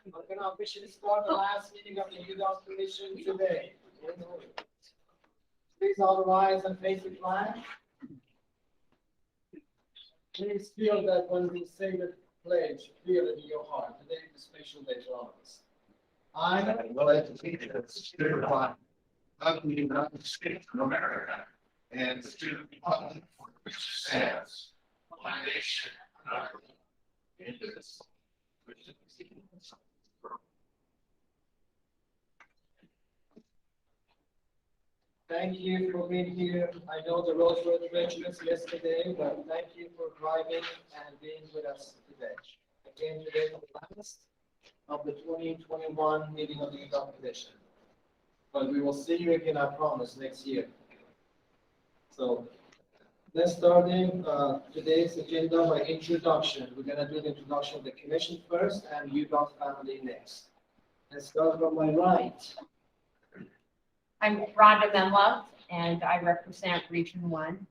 I'm going to officially start the last meeting of the Youth Commission today. Please all rise and face the flag. Please feel that when we say the pledge, feel it in your heart. Today is a special day for all of us. I pledge allegiance to the flag of the United States of America and to the republic for which it stands, one nation, under God, indivisible, with liberty and justice for all. Thank you for being here. I know the roads were treacherous yesterday, but thank you for driving and being with us today. Again, today is the last of the 2021 meeting of the Youth Commission. But we will see you again, I promise, next year. So let's start in today's agenda by introduction. We're going to do the introduction of the commission first and Youth family next. Let's start from my right. I'm Rhonda Menlove, and I represent Region 1.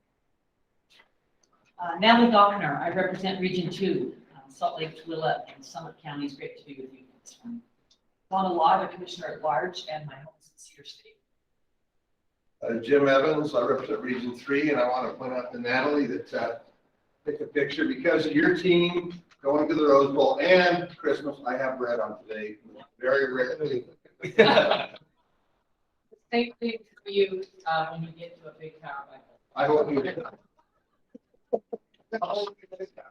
Natalie Gochner, I represent Region 2, Salt Lake, Tooele, and Summit County. It's great to be with you this morning. Donna Law, the Commissioner at Large, and my home is in Cedar State. Jim Evans, I represent Region 3, and I want to point out to Natalie that take a picture because of your team going to the Rose Bowl and Christmas. I have bread on today, very rarely. Same thing for you when you get to a big tower like that. I hope you. Oh, it's fun.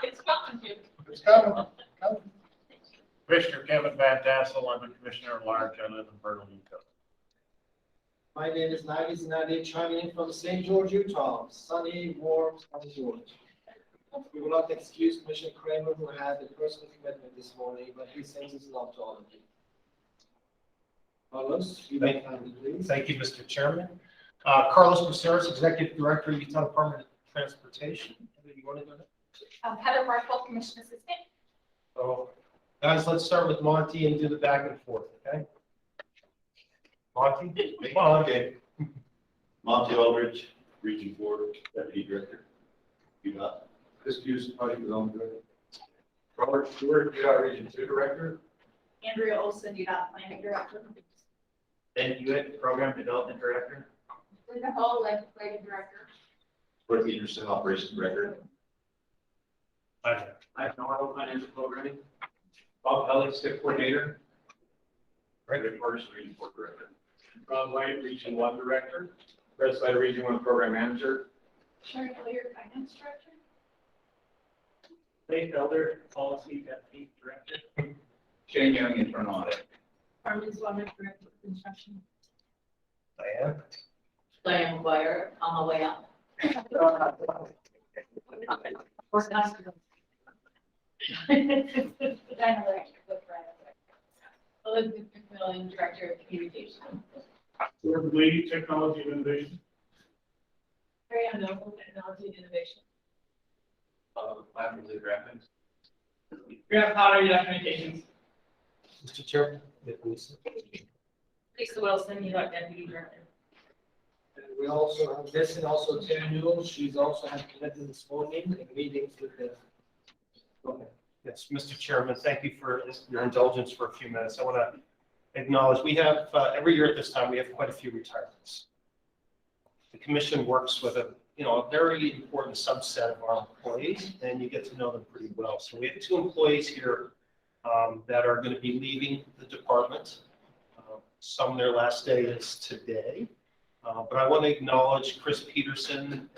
It's fun. It's coming. Commissioner Kevin Van Tassel, I'm a commissioner at large. I live in Berlin, Utah. My name is Nagi Zanadi, chiming in from St. George, Utah. Sunny, warm St. George. We will not excuse Commissioner Kramer, who had a personal commitment this morning, but he sends his love to all of you. Carlos, you may kindly, please. Thank you, Mr. Chairman. Carlos Buceras, Executive Director, Utah Department of Transportation. You want to go ahead? Heather Marshall, Commission Assistant. So, guys, let's start with Monty and do the back and forth, okay? Monty, come on. Okay. Monty Aldridge, Region 4, Deputy Director. UDOT. Just use Project Development Director. Robert Stewart, UDOT Region 2 Director. Andrea Olson, UDOT Planning Director. And UIT Program Development Director. Linda Hall, Legislative Director. Dorothy Peterson, Operations Director. Hi. I have no financial programming. Bob Kelly, STIP Coordinator. Rick Morris, Region 4 Director. Ron White, Region 1 Director. Brett Slider, Region 1 Program Manager. Sharon Hilliard, Finance Director. Nate Elder, Policy Deputy Director. Shane Young, Internal Audit. Carmen Swanwick, Director of Construction. Diane. Diane McGuire, on my way up. Elizabeth McMillan, Director of Communication. Gordon Lee, Technology and Innovation. Marianne Noble, Technology and Innovation. Platform Lead Graphics. Grant Potter, UDOT Communications. Mr. Chairman. Lisa. Lisa Wilson, UDOT Deputy Director. And we also have this and also Terry Newell. She's also had committed this morning in meetings with the. Okay. Yes, Mr. Chairman, thank you for your indulgence for a few minutes. I want to acknowledge we have, every year at this time, we have quite a few retirements. The commission works with a very important subset of our employees, and you get to know them pretty well. So we have 2 employees here that are going to be leaving the department. Some their last day is today. But I want to acknowledge Chris Peterson,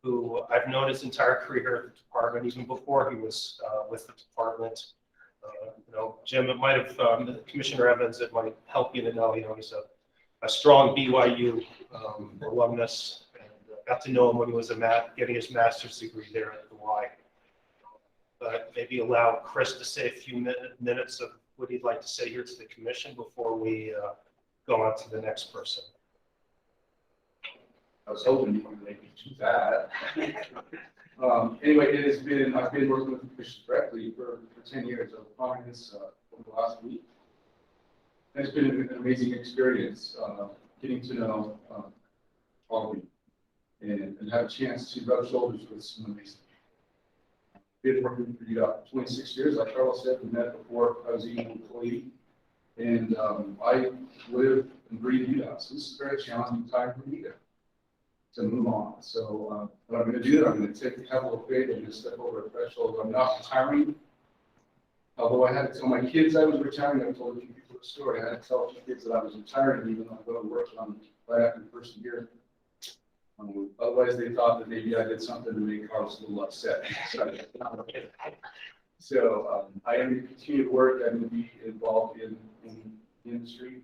who I've known his entire career at the department, even before he was with the department. Jim, it might have, Commissioner Evans, it might help you to know, he's a strong BYU alumnus, and got to know him when he was getting his master's degree there at the Y. But maybe allow Chris to say a few minutes of what he'd like to say here to the commission before we go on to the next person. I was hoping you wouldn't make me too bad. Anyway, I've been working with the commission directly for 10 years. I've found this over the last week. And it's been an amazing experience getting to know all of you. and have a chance to rub shoulders with some amazing people. Been working for UDOT 26 years, like Carlos said, we met before I was even an employee. And I live and breathe UDOT, so this is a very challenging time for me to move on. So what I'm going to do, I'm going to take the couple of faith and just step over a threshold. I'm not retiring. Although I had to tell my kids I was retiring, I told a few people the story. I had to tell a few kids that I was retiring, even though I'm going to work on right after the first year. Otherwise, they thought that maybe I did something to make Carlos a little upset. So I am going to continue to work. I'm going to be involved in the industry,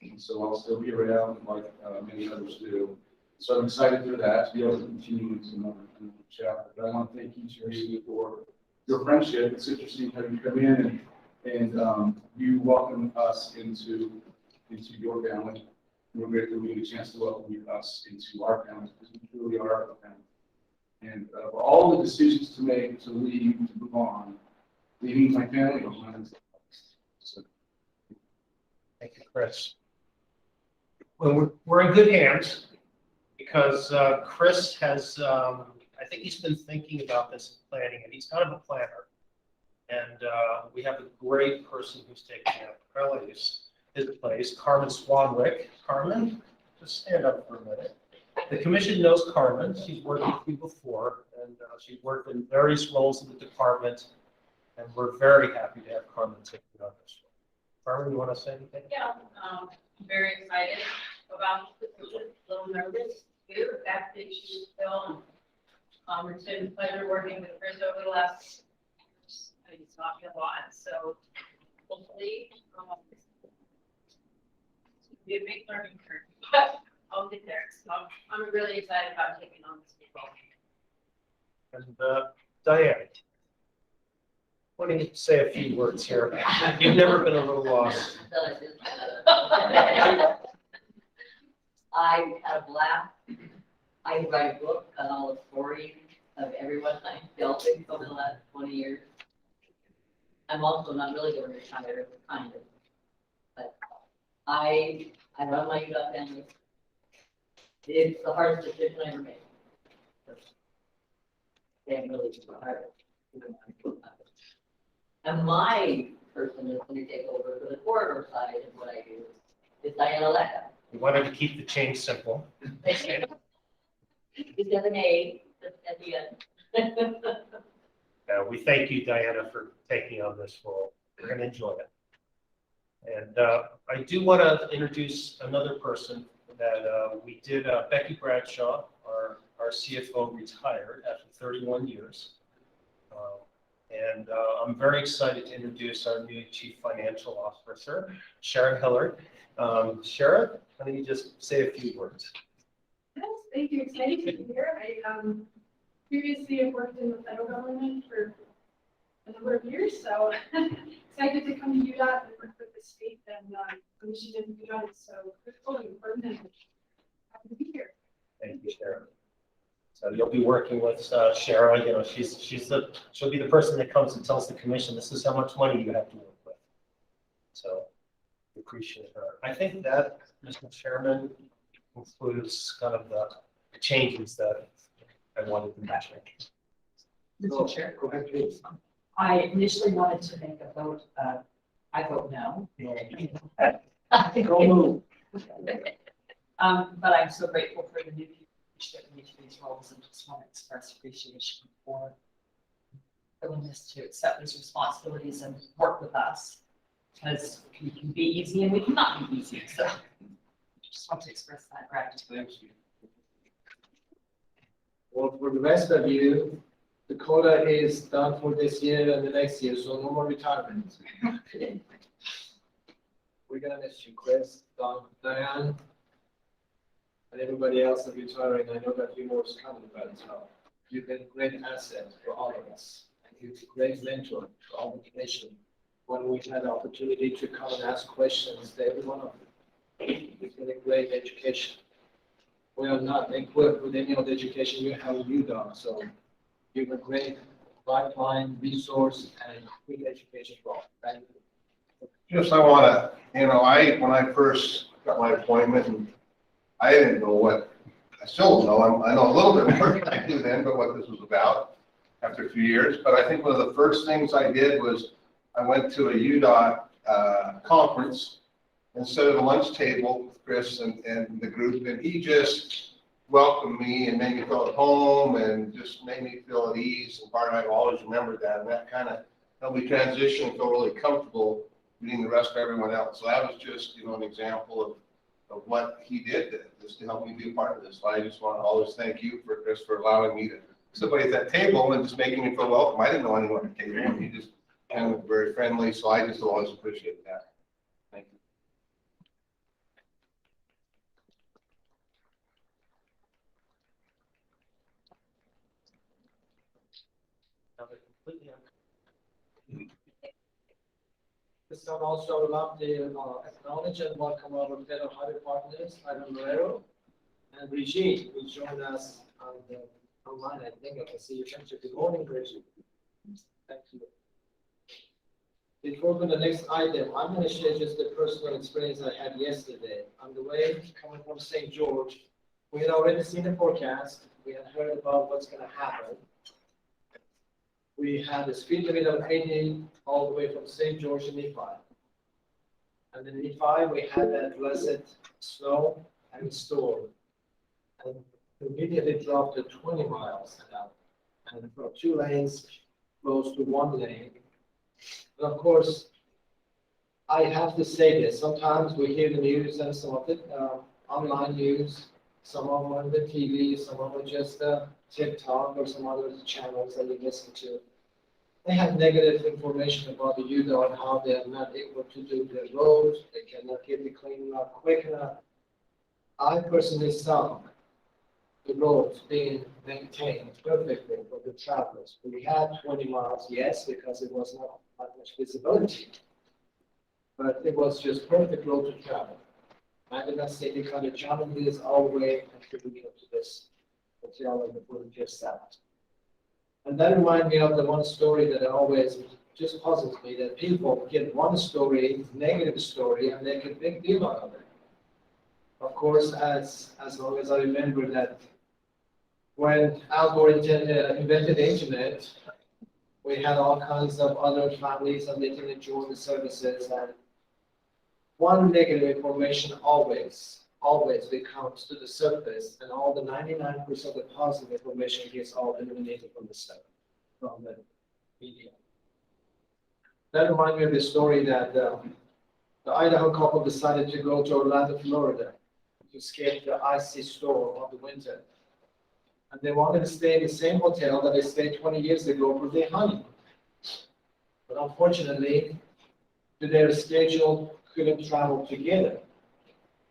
and so I'll still be around like many others do. So I'm excited for that, to be able to continue into another chapter. But I want to thank each of you for your friendship. It's interesting how you come in and you welcome us into your family. We're grateful we get a chance to welcome us into our family, because we truly are our family. And for all the decisions to make, to leave, to move on, leaving my family behind. So, Thank you, Chris. Well, we're in good hands because Chris has, I think he's been thinking about this and planning, and he's kind of a planner. And we have a great person who's taking up his place, Carmen Swanwick. Carmen, just stand up for a minute. The commission knows Carmen. She's worked with you before, and she's worked in various roles in the department. And we're very happy to have Carmen take on this role. Carmen, you want to say anything? Yeah, I'm very excited about this, a little nervous too, the fact that she's still, it's been a pleasure working with Chris over the last years. It's not been a lot, so hopefully, it's be a big learning curve, but I'll get there. So I'm really excited about taking on this role. And Diane, why don't you say a few words here? You've never been a little lost. I had a blast. I write a book on all the stories of everyone I've dealt with over the last 20 years. I'm also not really going to retire, kind of. But I run my UDOT family. It's the hardest decision I ever made. They really hard. And my person that's going to take over for the corridor side of what I do is Diana Lecca. We wanted to keep the change simple. It's got an A at the end. We thank you, Diana, for taking on this role. We're going to enjoy it. And I do want to introduce another person that we did. Becky Bradshaw, our CFO, retired after 31 years. And I'm very excited to introduce our new Chief Financial Officer, Sharon Hillard. Sharon, why don't you just say a few words? Yes, thank you. Excited to be here. I previously have worked in the federal government for a number of years, so excited to come to UDOT and work with the state and Michigan and UDOT. So critical and important, and happy to be here. Thank you, Sharon. So you'll be working with Sharon. You know, she'll be the person that comes and tells the commission this is how much money you have to work with. So we appreciate her. I think that, Mr. Chairman, includes kind of the changes that I wanted to mention. Mr. Chair, Go ahead, please. I initially wanted to make a vote, I vote no. Go move. But I'm so grateful for the new people that in each of these roles, and just want to express appreciation for the willingness to accept these responsibilities and work with us. Because we can be easy and we cannot be easy, so just want to express that gratitude. Thank you. Well, for the rest of you, the quota is done for this year and the next year, so no more retirement. We're gonna miss you, Chris, Don, Diane, and everybody else that retiring. I know that you know what's coming, but you've been a great asset for all of us. And you're a great mentor for all the commission. When we had the opportunity to come and ask questions to every one of them, it's been a great education. We are not equipped with any of the education you have you done, so you're a great lifeline, resource, and good education for all. Thank you. Just, I want to, when I first got my appointment, and I didn't know what I still know, I know a little bit more than I do then, but what this was about after a few years. But I think one of the first things I did was I went to a UDOT conference and sat at a lunch table with Chris and the group, and he just welcomed me and made me feel at home and just made me feel at ease. And Bart and I will always remember that, and that kind of helped me transition and feel really comfortable meeting the rest of everyone else. So that was just, an example of what he did just to help me be a part of this. So I just want to always thank you, Chris, for allowing me to somebody at that table and just making me feel welcome. I didn't know anyone at the table, and he just kind of very friendly, so I just always appreciate that. Thank you. Now they're completely This time also would love to acknowledge and welcome our fellow highway partners, Ivan Morero and Brigitte, who joined us on the online. I think I can see you. Thank you. Good morning, Brigitte. Thank you. Before we go to the next item, I'm going to share just the personal experience I had yesterday. On the way coming from St. George, we had already seen the forecast. We had heard about what's going to happen. We had a speed limit of 80 all the way from St. George to Nephi. And in Nephi, we had that blessed snow and storm. And immediately dropped to 20 miles an hour. And from 2 lanes, close to 1 lane. And of course, I have to say this. Sometimes we hear the news and some of it online news, some of them on the TV, some of them just TikTok or some other channels that we listen to. They have negative information about the UDOT, how they are not able to do their roads, they cannot get it cleaned up quick enough. I personally saw the roads being maintained perfectly for the travelers. We had 20 miles, yes, because it was not much visibility, but it was just perfect road to travel. I did not say the kind of challenges all the way contributing to this hotel and the food just that. And that reminded me of the one story that always just puzzles me, that people get one story, negative story, and make a big deal out of it. Of course, as long as I remember that when Al Gore invented the internet, we had all kinds of other families and they didn't join the services, and one negative information always becomes to the surface, and all the 99% of the positive information gets all eliminated from the media. That reminds me of the story that the Idaho couple decided to go to Orlando, Florida to escape the icy storm of the winter. And they wanted to stay in the same hotel that they stayed 20 years ago for their honeymoon. But unfortunately, their schedule couldn't travel together.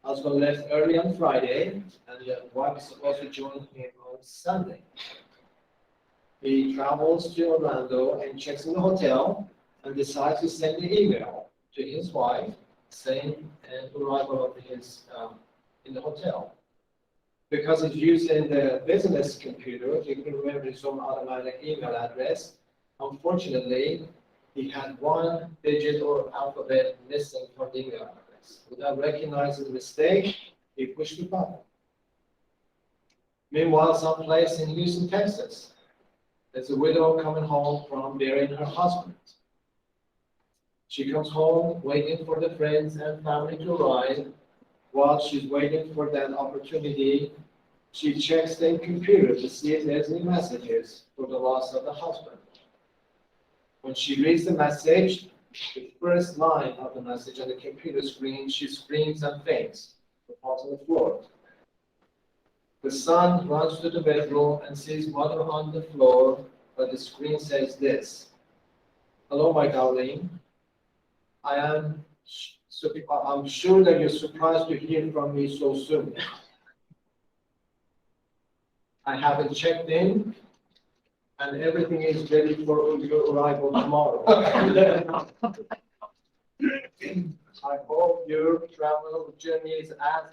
Husband left early on Friday, and the wife was supposed to join him on Sunday. He travels to Orlando and checks in the hotel and decides to send an email to his wife saying an arrival of his in the hotel. Because he's using the business computer, he can remember his own automatic email address. Unfortunately, he had 1 digit or alphabet missing from the email address. Without recognizing the mistake, he pushed the button. Meanwhile, someplace in Houston, Texas, there's a widow coming home from burying her husband. She comes home waiting for the friends and family to arrive. While she's waiting for that opportunity, she checks the computer to see if there's any messages for the loss of the husband. When she reads the message, the first line of the message on the computer screen, she screams and faints, falls on the floor. The son runs to the bedroom and sees mother on the floor, but the screen says this: "Hello, my darling. I'm sure that you're surprised to hear from me so soon. I haven't checked in, and everything is ready for your arrival tomorrow. I hope your travel journey is as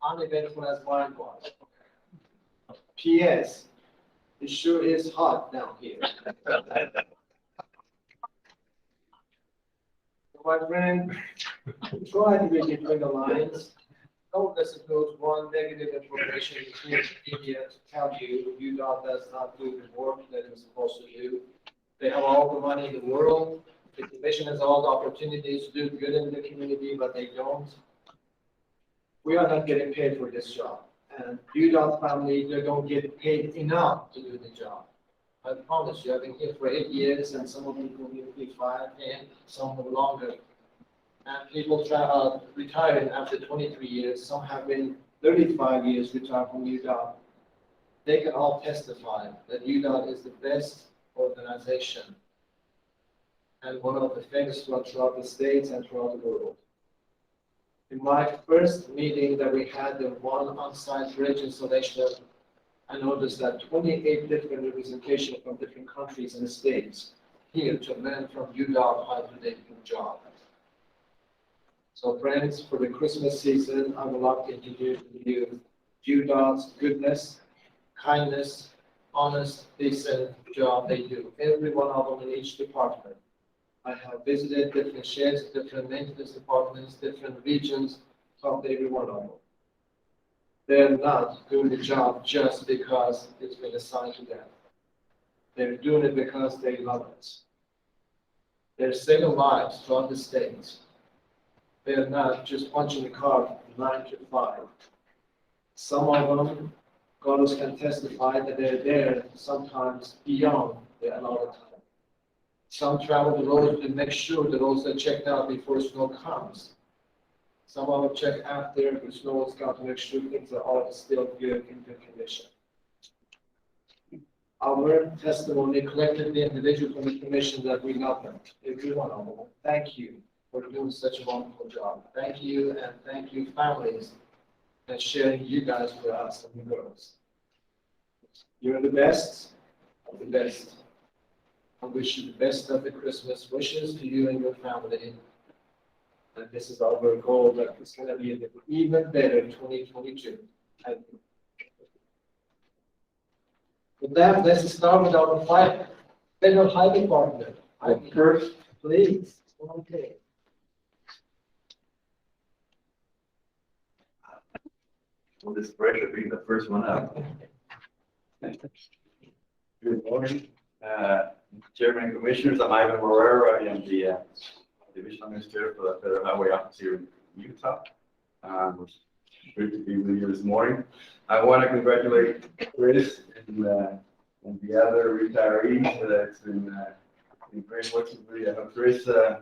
uneventful as mine was. P.S. It sure is hot down here." My friend, try to read between the lines. don't disclose one negative information to the media to tell you UDOT does not do the work that it's supposed to do. They have all the money in the world. The commission has all the opportunities to do good in the community, but they don't. We are not getting paid for this job. And UDOT family, they don't get paid enough to do the job. I promise you, I've been here for 8 years and some of them will be 5 and some no longer. And people retiring after 23 years, some have been 35 years retired from UDOT. They can all testify that UDOT is the best organization and one of the famous ones throughout the states and throughout the world. In my first meeting that we had, the one on-site bridge installation, I noticed that 28 different representations from different countries and states here to learn from UDOT how to do the job. So friends, for the Christmas season, I would like to introduce to you UDOT's goodness, kindness, honest, decent job they do. Every one of them in each department. I have visited different sheds, different maintenance departments, different regions, talked to every one of them. They're not doing the job just because it's been assigned to them. They're doing it because they love it. They're saving lives throughout the state. They're not just punching the card 9 to 5. Some of them, God can testify that they're there sometimes beyond the allotted time. Some travel the roads to make sure the roads are checked out before snow comes. Some of them check after the snow has come to make sure things are all still good in good condition. Our testimony collectively individual from the commission that we love them, every one of them. Thank you for doing such a wonderful job. Thank you, and thank you families and sharing you guys with us and the girls. You're the best of the best. I wish you the best of the Christmas wishes to you and your family. And this is our goal that it's going to be an even better 2022. Thank you. With that, let's start with our federal highway department. First, please. Okay. Well, this pressure being the first one up. Good morning, Chairman and Commissioners. I'm Ivan Morero. I am the Divisional Administrator for the Federal Highway Office here in Utah. It's great to be with you this morning. I want to congratulate Chris and the other retirees. It's been great working with you. Chris, I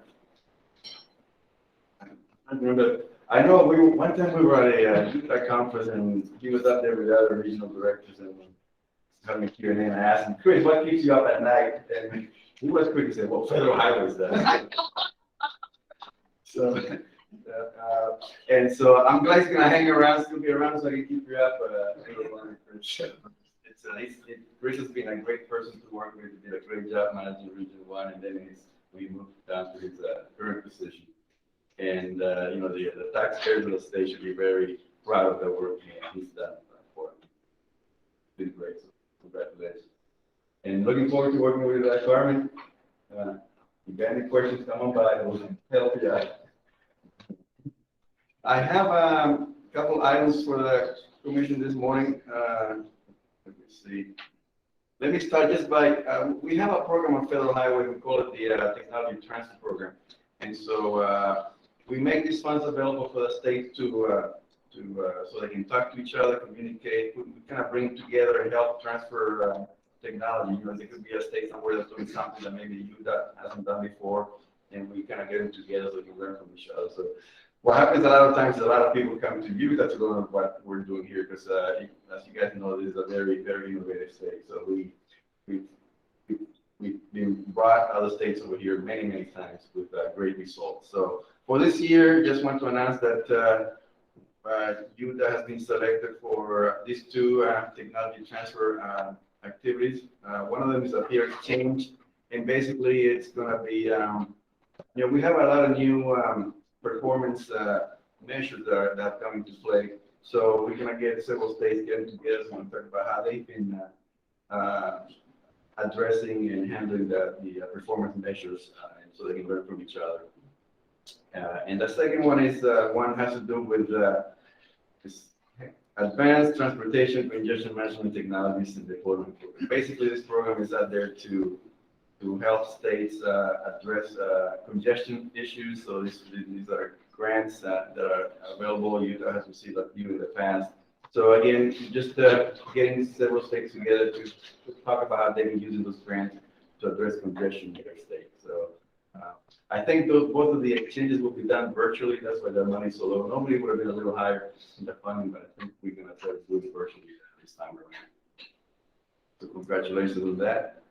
remember. I know one time we were at a Utah conference and he was up there with the other regional directors and having a Q&A, and I asked him, Chris, what keeps you up at night? And he was quick to say, well, federal highways does. So I'm glad he's gonna hang around, still be around, so I can keep you up. Chris has been a great person to work with. He did a great job managing Region 1, and then we moved down to his current position. And the taxpayers of the state should be very proud of the work he's done for them. It's been great, so congratulations. And looking forward to working with Carmen. If you got any questions, come on by, we'll help you out. I have a couple items for the commission this morning. Let me see. Let me start just by, we have a program on Federal Highway, we call it the Technology Transfer Program. And so we make these funds available for the state to so they can talk to each other, communicate. We kind of bring together and help transfer technology. There could be a state somewhere that's doing something that maybe UDOT hasn't done before, and we kind of get them together so we can learn from each other. So what happens a lot of times is a lot of people come to UDOT to learn what we're doing here, because as you guys know, this is a very, very innovative state. So we've been brought other states over here many, many times with great results. So for this year, just want to announce that UDOT has been selected for these two technology transfer activities. One of them is a Interchange, and basically it's going to be, we have a lot of new performance measures that have come into play. So we're going to get several states getting together and talk about how they've been addressing and handling the performance measures, and so they can learn from each other. And the second one is one has to do with It's Advanced Transportation Congestion Management Technologies and Deployment Program. Basically, this program is out there to help states address congestion issues. So these are grants that are available. Utah has received a few in the past. So again, just getting several states together to talk about how they've been using those grants to address congestion in their state. So I think both of the exchanges will be done virtually. That's why the money is so low. Normally it would have been a little higher in the funding, but I think we're going to try to do it virtually this time around. So congratulations on that.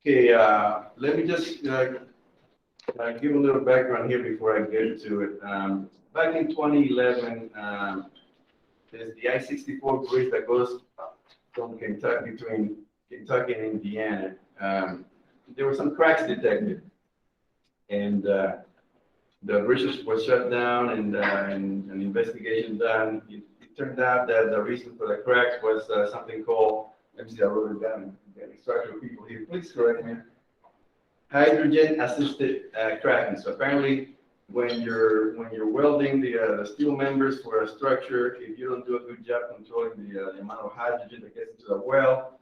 Okay, let me just give a little background here before I get to it. Back in 2011, there's the I-64 bridge that goes from Kentucky between Kentucky and Indiana. There were some cracks detected, and the bridge was shut down, and an investigation done. It turned out that the reason for the cracks was something called, let me see, I wrote it down. Structural people here, please correct me. Hydrogen assisted cracking. So apparently, when you're welding the steel members for a structure, if you don't do a good job controlling the amount of hydrogen that gets into the weld,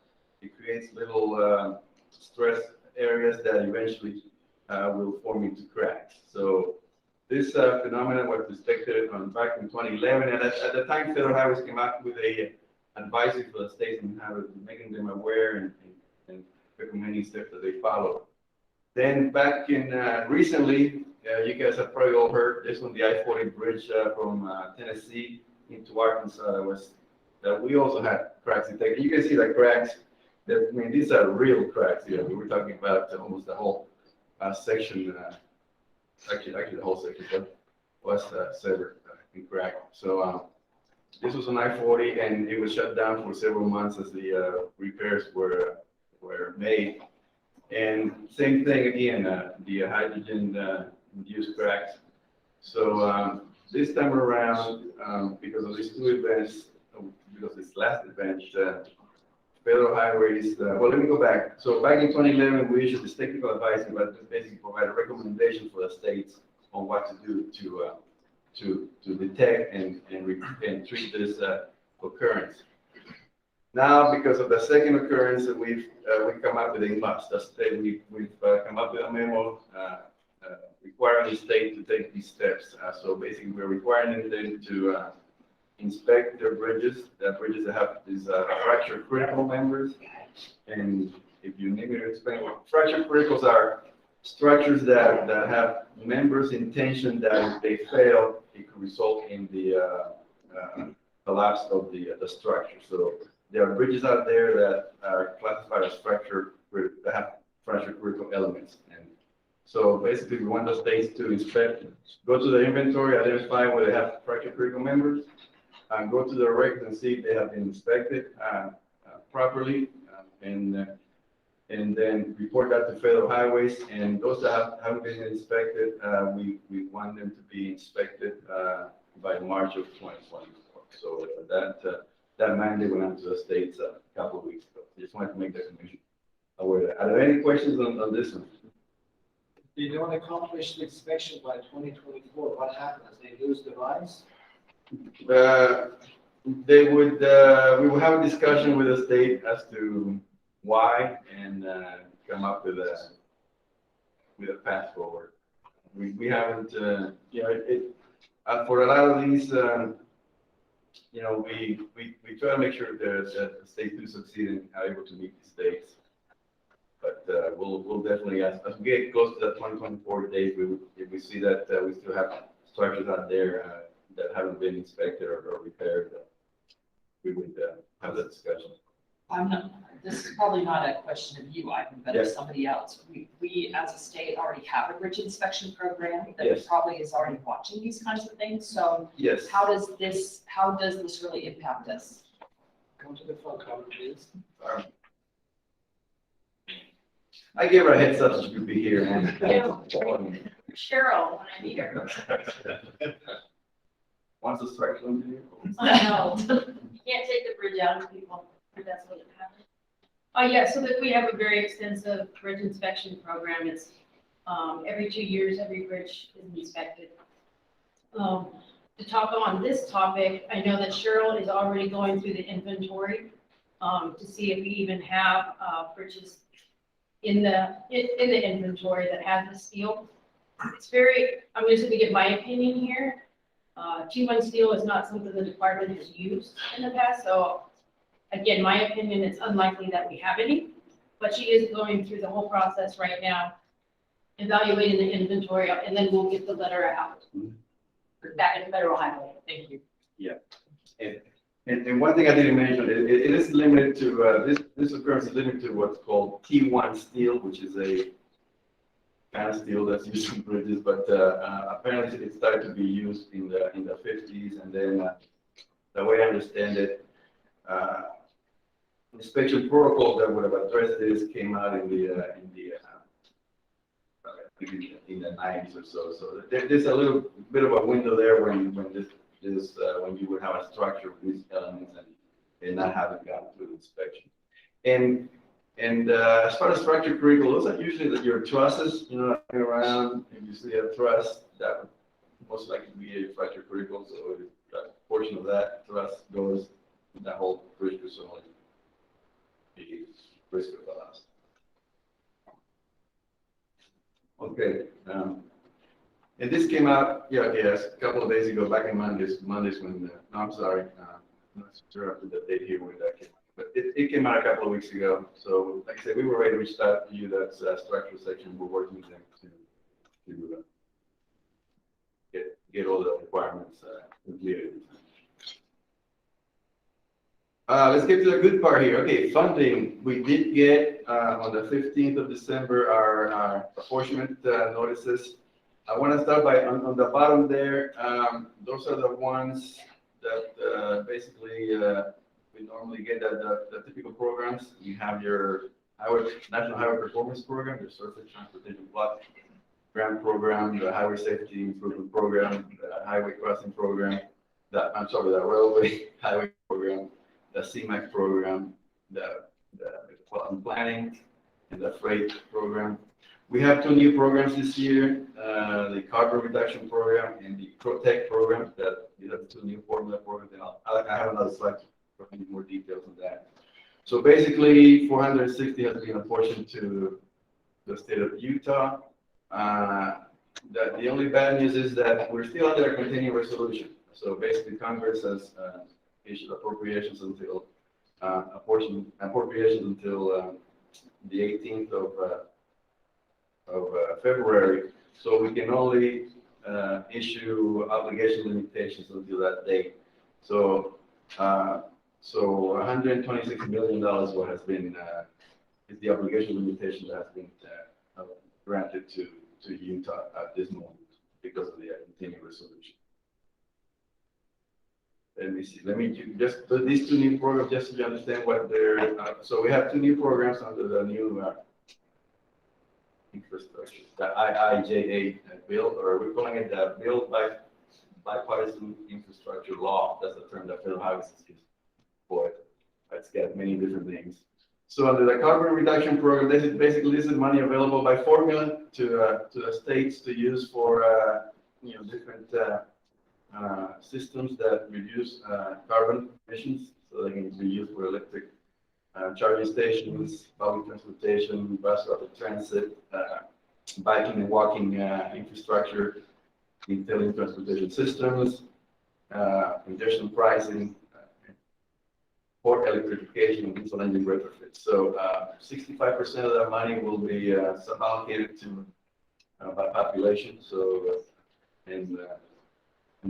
it creates little stress areas that eventually will form into cracks. So this phenomenon was detected back in 2011, and at the time, Federal Highways came out with a advisory for the states and how making them aware and recommending steps that they follow. Then back in recently, you guys have probably all heard this one, the I-40 bridge from Tennessee into Arkansas that we also had cracks detected. You can see the cracks. I mean, these are real cracks here. We were talking about almost the whole section, actually the whole section was severed and cracked. So this was an I-40, and it was shut down for several months as the repairs were made. And same thing again, the hydrogen-induced cracks. So this time around, because of these two events, because this last event, Federal Highways, well, let me go back. So back in 2011, we issued this technical advice that basically provide a recommendation for the states on what to do to detect and treat this occurrence. Now, because of the second occurrence, we've come up with a must. We've come up with a memo requiring the state to take these steps. So basically, we're requiring them to inspect their bridges. The bridges that have these fracture critical members. And if you need me to explain, fracture criticals are structures that have members in tension that if they fail, it could result in the collapse of the structure. So there are bridges out there that are classified as that have fracture critical elements. And so basically, we want the states to inspect, go to the inventory, identify where they have fracture critical members, and go to the records and see if they have been inspected properly, and then report that to Federal Highways. And those that haven't been inspected, we want them to be inspected by March of 2024. So that mandate went out to the states a couple of weeks ago. I just wanted to make that commission aware. Are there any questions on this one? They don't accomplish the inspection by 2024. What happens? They lose the rights? We would have a discussion with the state as to why and come up with a path forward. We haven't, for a lot of these, we try to make sure that the states do succeed and are able to meet the states. But we'll definitely, as we get close to that 2024 date, if we see that we still have structures out there that haven't been inspected or repaired, we would have that discussion. This is probably not a question of you, Ivan, but of Yes. somebody else. We as a state already have a bridge inspection program that Yes. probably is already watching these kinds of things. So Yes. how does this really impact us? Come to the front cover, please. I gave her a heads up that she could be here. And, Cheryl, when I meet her. Once the structure is here. I know. You can't take the bridge out of people, if that's what happens. Yeah, so that we have a very extensive bridge inspection program. It's every 2 years, every bridge is inspected. to talk on this topic, I know that Cheryl is already going through the inventory to see if we even have bridges in the inventory that has the steel. It's very, I'm just gonna give my opinion here. T1 steel is not something the department has used in the past, so again, my opinion, it's unlikely that we have any, but she is going through the whole process right now, evaluating the inventory, and then we'll get the letter out. Back in federal highway. Thank you. And one thing I didn't mention, it is limited to, this occurrence is limited to what's called T1 steel, which is a kind of steel that's used in bridges, but apparently it started to be used in the 50s, and then the way I understand it, the special protocols that would have addressed this came out in the 90s or so. So there's a little bit of a window there when you would have a structure with these elements and not having gone through the inspection. And as far as structure critical, those are usually your trusses, you know, around, and you see a truss, that would most likely be a structure critical, so a portion of that truss goes, that whole bridge could certainly be risk of the loss. Okay, and this came out, yes, a couple of days ago, back in Mondays when, no, I'm sorry, I'm not sure after the date here when that came out, but it came out a couple of weeks ago. So, like I said, we were ready to reach out to you, that's structural section, we're working with them to get all the requirements completed. Let's get to the good part here. Okay, funding. We did get on the 15th of December our apportionment notices. I want to start by on the bottom there. Those are the ones that basically we normally get at the typical programs. You have your National Highway Performance Program, your Surface Transportation Block Grant Program, the Highway Safety Improvement Program, the Highway Crossing Program, the Railway Highway Program, the CMAC program, the planning, and the freight program. We have two new programs this year, the carbon reduction program and the Protect program. These are the two new formula programs, and I have another slide for any more details on that. So basically, 460 has been apportioned to the state of Utah. The only bad news is that we're still under a continuing resolution. So basically, Congress has issued appropriations until appropriations until the 18th of February. So we can only issue obligation limitations until that date. So $126 million what has been is the obligation limitation that has been granted to Utah at this moment because of the continuing resolution. Let me see. Let me just these two new programs, just so you understand what they're. So we have two new programs under the new infrastructure, the IIJA bill, or we're calling it the Bill by Bipartisan Infrastructure Law. That's the term that Federal Highways is for it. It's got many different names. So under the carbon reduction program, this is money available by formula to the states to use for different systems that reduce carbon emissions, so they can be used for electric charging stations, public transportation, bus rapid transit, biking and walking infrastructure, intelligent transportation systems, congestion pricing, port electrification, and diesel engine retrofit. So 65% of that money will be sub-allocated to by population. So and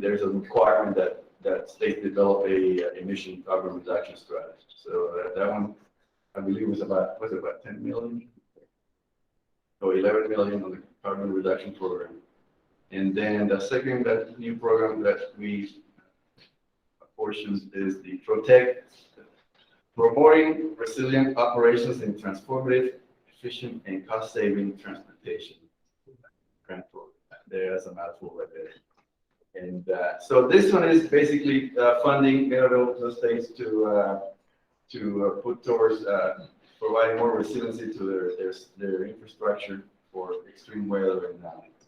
there's a requirement that states develop a emission carbon reduction strategy. So that one, I believe, was about 10 million or 11 million on the carbon reduction program. And then the second new program that we apportioned is the Protect, promoting resilient operations in transformative, efficient, and cost-saving transportation grant program. There's a mouthful right there. And so this one is basically funding available to the states to put towards providing more resiliency to their infrastructure for extreme weather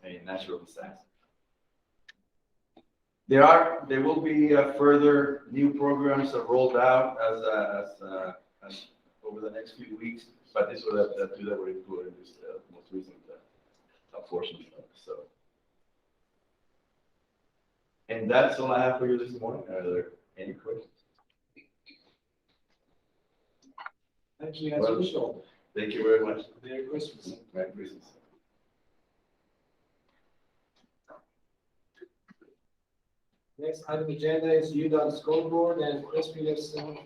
and natural disasters. There will be further new programs that rolled out as over the next few weeks, but this was the two that were included in this most recent portion. So, and that's all I have for you this morning. Are there any questions? Thank you, as Well, usual. Thank you very much. Merry Christmas. Merry Christmas. Next item on the agenda is UDOT School Board and Chris Peterson.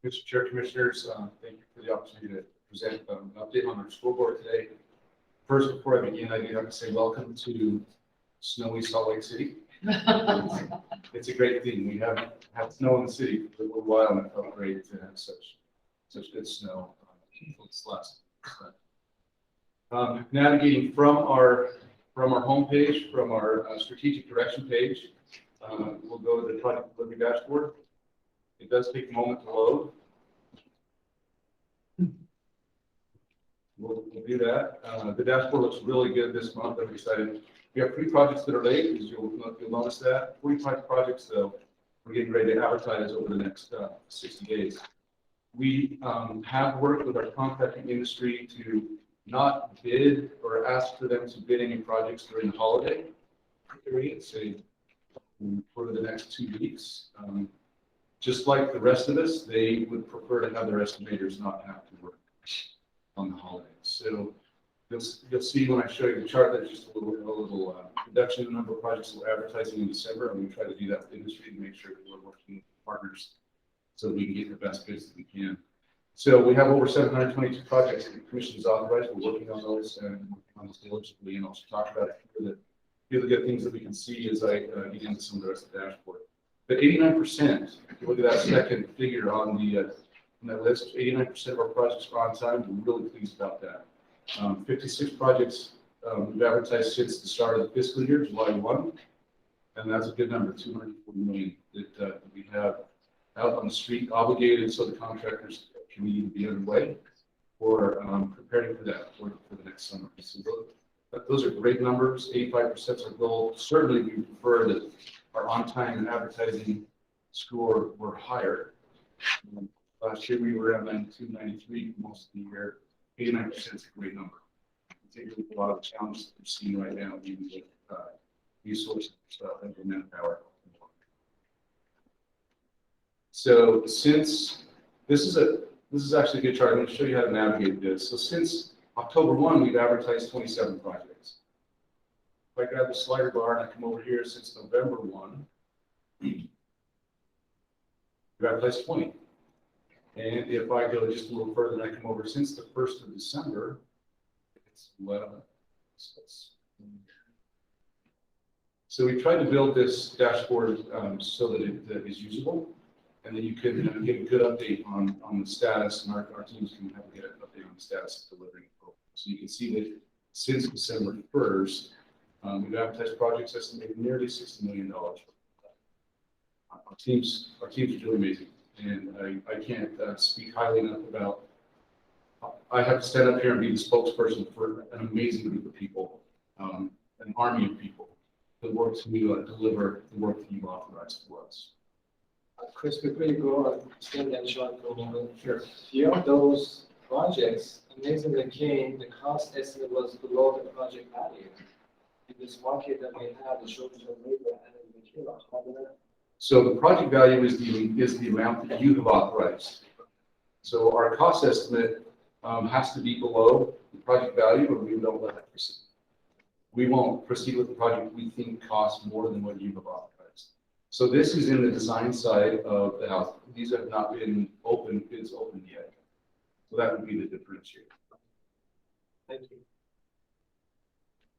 Mr. Chair, Commissioners, thank you for the opportunity to present an update on our school board today. First, before I begin, I do have to say welcome to snowy Salt Lake City. It's a great thing. We haven't had snow in the city for a little while, and it felt great to have such good snow this last. Navigating from our homepage, from our strategic direction page, we'll go to the project delivery dashboard. It does take a moment to load. We'll do that. The dashboard looks really good this month. I'm excited. We have 3 projects that are late, as you'll notice that. 45 projects, though, we're getting ready to advertise over the next 60 days. We have worked with our contracting industry to not bid or ask for them to bid any projects during the holiday period, say for the next 2 weeks. Just like the rest of us, they would prefer to have their estimators not have to work on the holidays. So you'll see when I show you the chart, there's just a little reduction in the number of projects that we're advertising in December, and we try to do that with the industry to make sure that we're working with partners so that we can get the best bids that we can. So we have over 722 projects that the commission has authorized. We're working on those and working on this diligently, and I'll talk about it here. Few of the good things that we can see as I get into some of the rest of the dashboard. But 89%, if you look at that second figure on that list, 89% of our projects are on time. We're really pleased about that. 56 projects we've advertised since the start of the fiscal year, July 1, and that's a good number, 240 million that we have out on the street obligated, so the contractors can either be underway or preparing for that for the next summer. So those are great numbers. 85% is our goal. Certainly, we prefer that our on-time and advertising score were higher. Last year, we were at 92, 93 most of the year. 89% is a great number. Particularly a lot of the challenges that we're seeing right now, even with resources and manpower. So since this is actually a good chart, I'm going to show you how to navigate this. So since October 1, we've advertised 27 projects. If I grab the slider bar and I come over here, since November 1, we've advertised 20. And if I go just a little further and I come over since the 1st of December, it's 11. So we tried to build this dashboard so that it is usable, and then you can get a good update on the status, and our teams can have a good update on the status of delivering the program. So you can see that since December 1st, we've advertised projects estimated nearly $60 million. Our teams are doing amazing, and I can't speak highly enough about. I have to stand up here and be the spokesperson for an amazing group of people, an army of people that work to deliver the work that you've authorized for us. Chris, before you go on, extend that shot for a moment. Sure. Few of those projects, amazingly came, the cost estimate was below the project value. In this market that we have, the shortage of labor and material. So the project value is the amount that you have authorized. So our cost estimate has to be below the project value, or we don't let it proceed. We won't proceed with the project we think costs more than what you have authorized. So this is in the design side of the house. These have not been bids open yet. So that would be the differentiator. Thank you.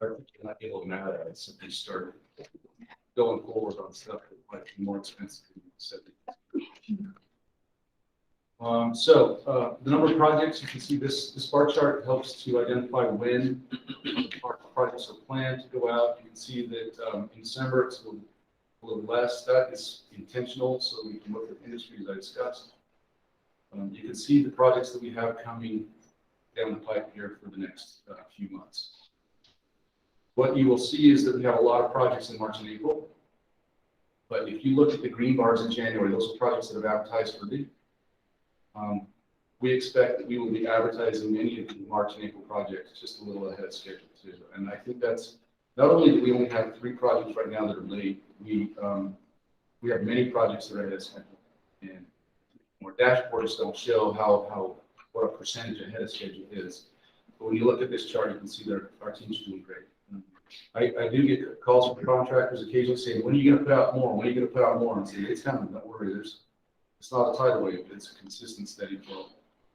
I think you're not able to mad at it, simply start going forward on stuff that might be more expensive than you said. The number of projects, you can see this bar chart helps to identify when our projects are planned to go out. You can see that in December it's a little less. That is intentional, so we can look at industries I discussed. You can see the projects that we have coming down the pipe here for the next few months. What you will see is that we have a lot of projects in March and April. But if you look at the green bars in January, those are projects that have advertised for bid. We expect that we will be advertising many of the March and April projects just a little ahead of schedule too. And I think that's, not only do we only have 3 projects right now that are late, we have many projects that are ahead of schedule. And our dashboards don't show what a percentage ahead of schedule is. But when you look at this chart, you can see that our team's doing great. I do get calls from contractors occasionally saying, when are you going to put out more? When are you going to put out more? And I say, it's coming, don't worry. It's not a tidal wave, it's a consistent, steady flow.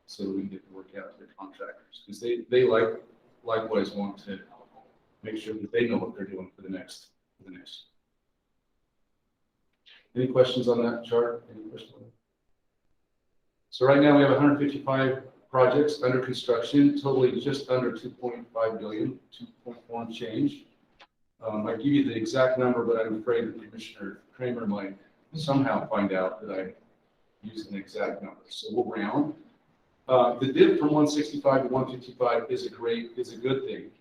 So that we can get the work out to the contractors. Because they likewise want to make sure that they know what they're doing for the next. Any questions on that chart? Any questions? So right now we have 155 projects under construction, totaling just under 2.5 billion, 2.1 change. I give you the exact number, but I'm afraid that Commissioner Kramer might somehow find out that I used an exact number. So we'll round. The dip from 165 to 155 is a good thing.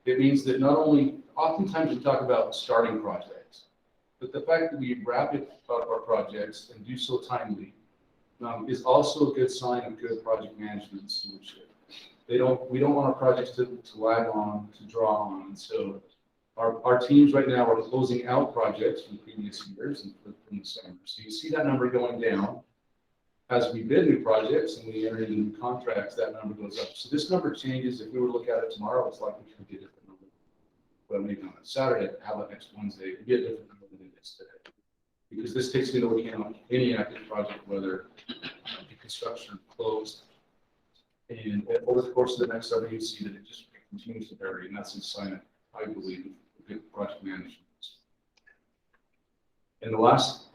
It means that not only, oftentimes we talk about starting projects, but the fact that we wrap up our projects and do so timely is also a good sign of good project management and stewardship. We don't want our projects to lag on, to draw on. And so our teams right now are closing out projects from previous years and from the summer. So you see that number going down. As we bid new projects and we enter into new contracts, that number goes up. So this number changes. If we were to look at it tomorrow, it's likely to be a different number. Well, maybe on Saturday, how about next Wednesday? It'd be a different number than it is today. Because this takes into account any active project, whether the construction closed. And over the course of the next summer, you see that it just continues to vary. And that's a sign, I believe, of good project management. And the last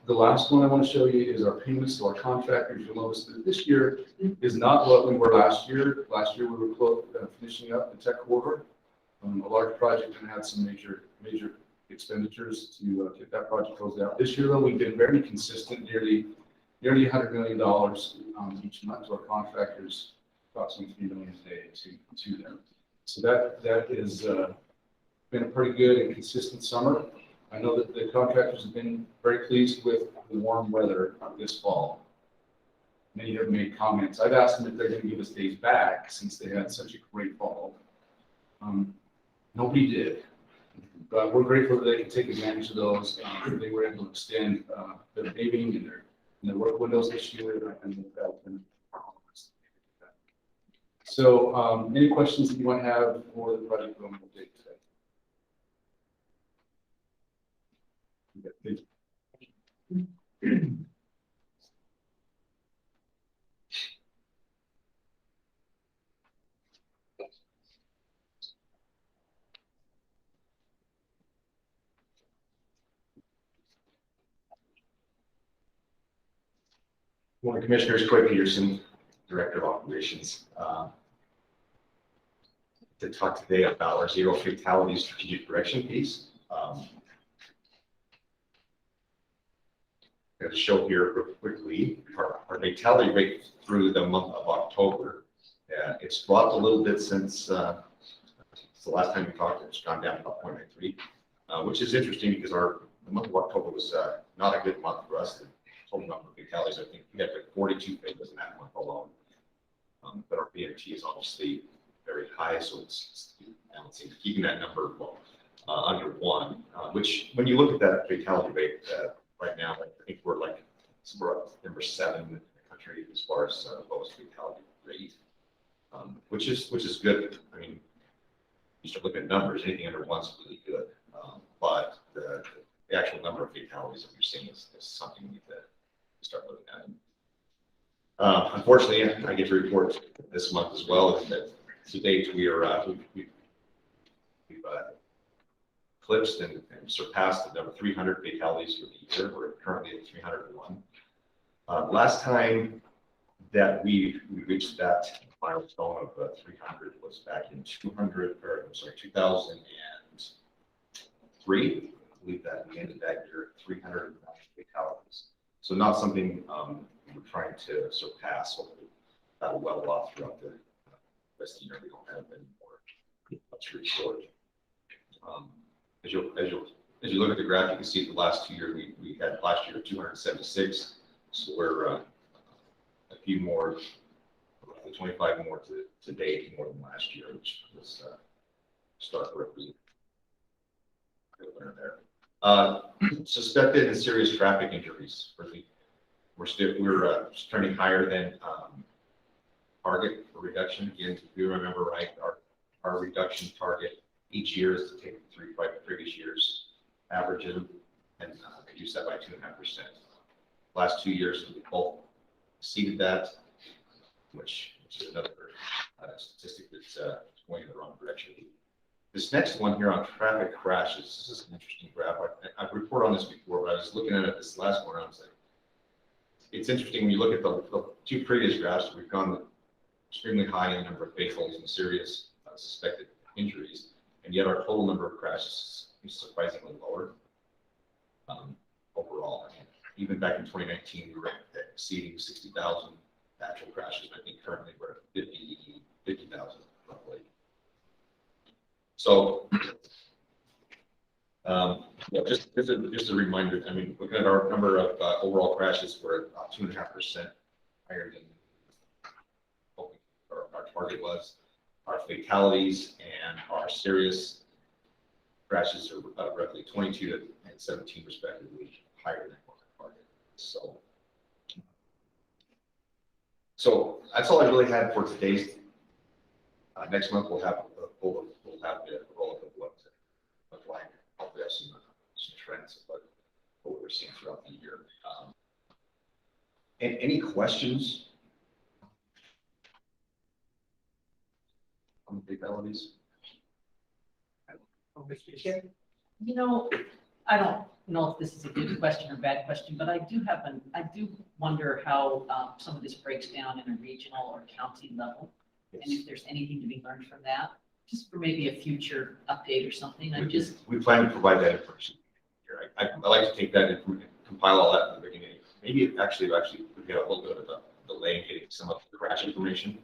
one I want to show you is our payments to our contractors. You'll notice that this year is not what we were last year. Last year we were finishing up the tech corridor, a large project, and had some major expenditures to get that project closed out. This year, though, we've been very consistent, nearly $100 million each month to our contractors, approximately $3 million a day to them. So that has been a pretty good and consistent summer. I know that the contractors have been very pleased with the warm weather this fall. Many have made comments. I've asked them if they're going to give us days back since they had such a great fall. Nobody did, but we're grateful that they can take advantage of those. They were able to extend their paving and their work windows this year, and they've been. So, any questions that you might have for the project going update today? Thank you. Morning, Commissioners. Peterson, Director of Operations. To talk today about our zero fatality strategic direction piece. I'm going to show here real quickly our fatality rate through the month of October. It's dropped a little bit since the last time we talked. It's gone down about 0.93, which is interesting because the month of October was not a good month for us. The total number of fatalities, I think we had like 42 fatalities in that month alone. But our BMT is obviously very high, so it's balancing, keeping that number under 1. Which, when you look at that fatality rate right now, I think we're like number 7 in the country as far as lowest fatality rate, which is good. I mean, you start looking at numbers, anything under 1 is really good. But the actual number of fatalities that we're seeing is something we need to start looking at. Unfortunately, I get to report this month as well that to date we've eclipsed and surpassed the number 300 fatalities for the year. We're currently at 301. Last time that we reached that milestone of 300 was back in 2003. I believe that we ended that year at 300 fatalities. So not something we're trying to surpass. Hopefully that'll level off throughout rest of the year, we don't have any more luxury storage. As you look at the graph, you can see the last 2 years, we had last year 276. So we're a few more, 25 more to date, more than last year, which was start roughly there. Suspected and serious traffic injuries. We're trending higher than target for reduction. Again, if you remember right, our reduction target each year is to take the 3 previous years, average them, and reduce that by 2.5%. Last 2 years, we both exceeded that, which is another statistic that's going in the wrong direction. This next one here on traffic crashes, this is an interesting graph. I've reported on this before, but I was looking at it this last one. I was like, it's interesting when you look at the 2 previous graphs, we've gone extremely high in the number of fatalities and serious suspected injuries, and yet our total number of crashes is surprisingly lower overall. I mean, even back in 2019, we were exceeding 60,000 actual crashes. I think currently we're at 50,000 roughly. So, yeah, just a reminder. I mean, looking at our number of overall crashes, we're at about 2.5% higher than what our target was. Our fatalities and our serious crashes are roughly 22 and 17 respectively higher than what our target is. So that's all I really had for today's. Next month we'll have the roll up of what look like. Hopefully have some trends of what we're seeing throughout the year. And any questions on the fatalities? You know, I don't know if this is a good question or bad question, but I do wonder how some of this breaks down in a regional or county level. Yes. And if there's anything to be learned from that, just for maybe a future update or something. We plan to provide that information here. I like to take that and compile all that in the beginning. Maybe we get a little bit of a delay in getting some of the crash information.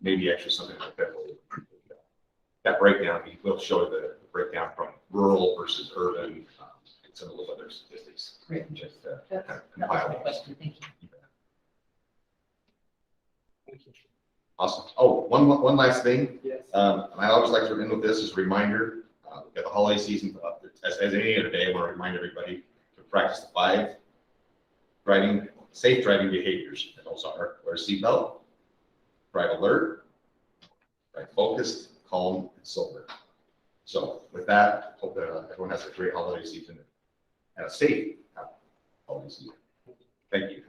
Maybe actually something like that. That breakdown, we will show the breakdown from rural versus urban and some of those other statistics. Great. Just That kind of was compile my all question. Thank you. Awesome. Oh, one last thing. Yes. And I always like to end with this as a reminder. We've got the holiday season. As any other day, I want to remind everybody to practice the 5 safe driving behaviors. And those are: wear a seatbelt, drive alert, drive focused, calm, and sober. So with that, hope that everyone has a great holiday season and a safe holiday season. Thank you.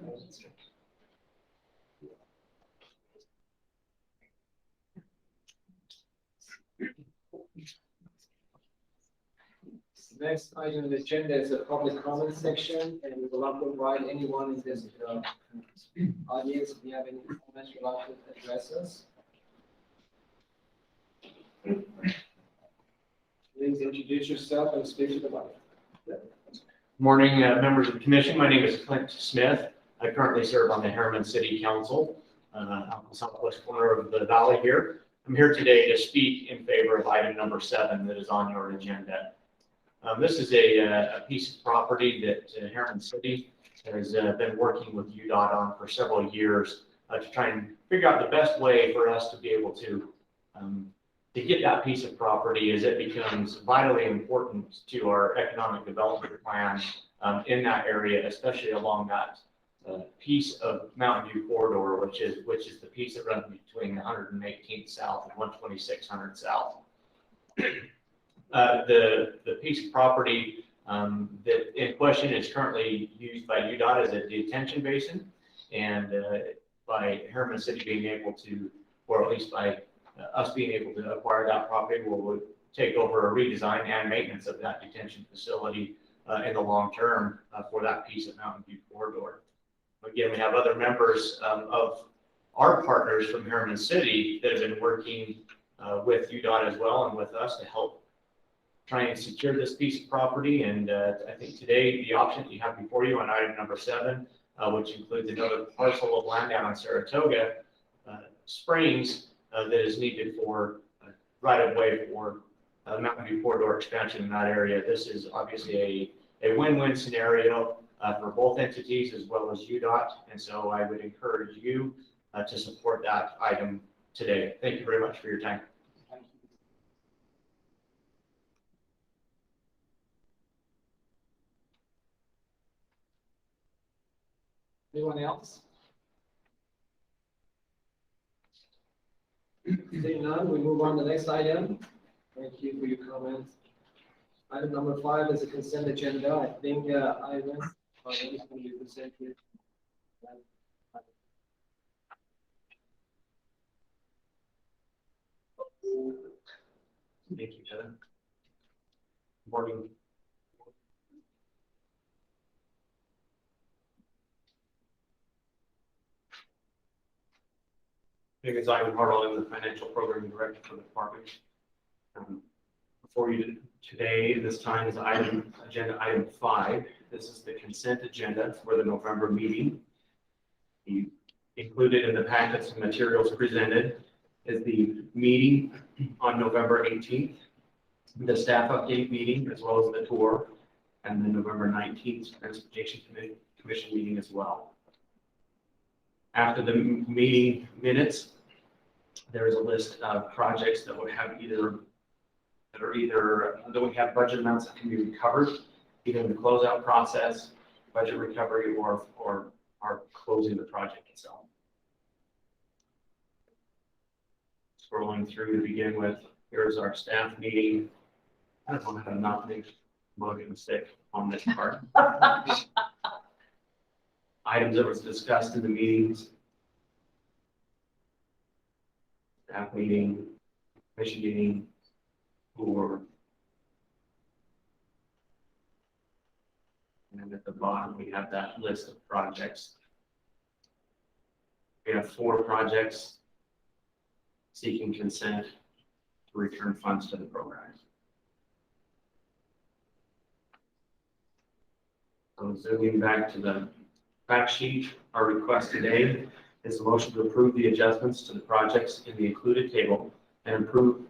Next item on the agenda is the public comment section, and we will not provide anyone in this audience if you have any comments you'd like to address us. Please introduce yourself and speak to the mic. Morning, members of the commission. My name is Clint Smith. I currently serve on the Harriman City Council out in the southwest corner of the valley here. I'm here today to speak in favor of item number 7 that is on your agenda. This is a piece of property that Harriman City has been working with UDOT on for several years to try and figure out the best way for us to be able to get that piece of property as it becomes vitally important to our economic development plan in that area, especially along that piece of Mountain View corridor, which is the piece that runs between 118th South and 12600 South. The piece of property that in question is currently used by UDOT as a detention basin, and by Harriman City being able to, or at least by us being able to acquire that property, will take over a redesign and maintenance of that detention facility in the long term for that piece of Mountain View corridor. Again, we have other members of our partners from Harriman City that have been working with UDOT as well and with us to help try and secure this piece of property. And I think today the option that you have before you on item number 7, which includes another parcel of land down in Saratoga Springs, that is needed for right of way for Mountain View corridor expansion in that area. This is obviously a win-win scenario for both entities as well as UDOT. And so I would encourage you to support that item today. Thank you very much for your time. Anyone else? Seeing none, we move on to the next item. Thank you for your comments. Item number 5 is a consent agenda. I think item is going to be presented. Thank you, Heather. Morning. Because I'm Harlan, the Financial Program Director for the department. Before you today, this time is agenda item 5. This is the consent agenda for the November meeting. Included in the packets and materials presented is the meeting on November 18th, the staff update meeting, as well as the tour, and the November 19th Transportation Commission meeting as well. After the meeting minutes, there is a list of projects that would have that we have budget amounts that can be recovered, either in the closeout process, budget recovery, or are closing the project itself. Scrolling through to begin with, here's our staff meeting. I don't know how to not make a mistake on this part. Items that was discussed in the meetings. Staff meeting, commission meeting, or and at the bottom we have that list of projects. We have 4 projects seeking consent to return funds to the program. So zooming back to the fact sheet, our request today is a motion to approve the adjustments to the projects in the included table and approve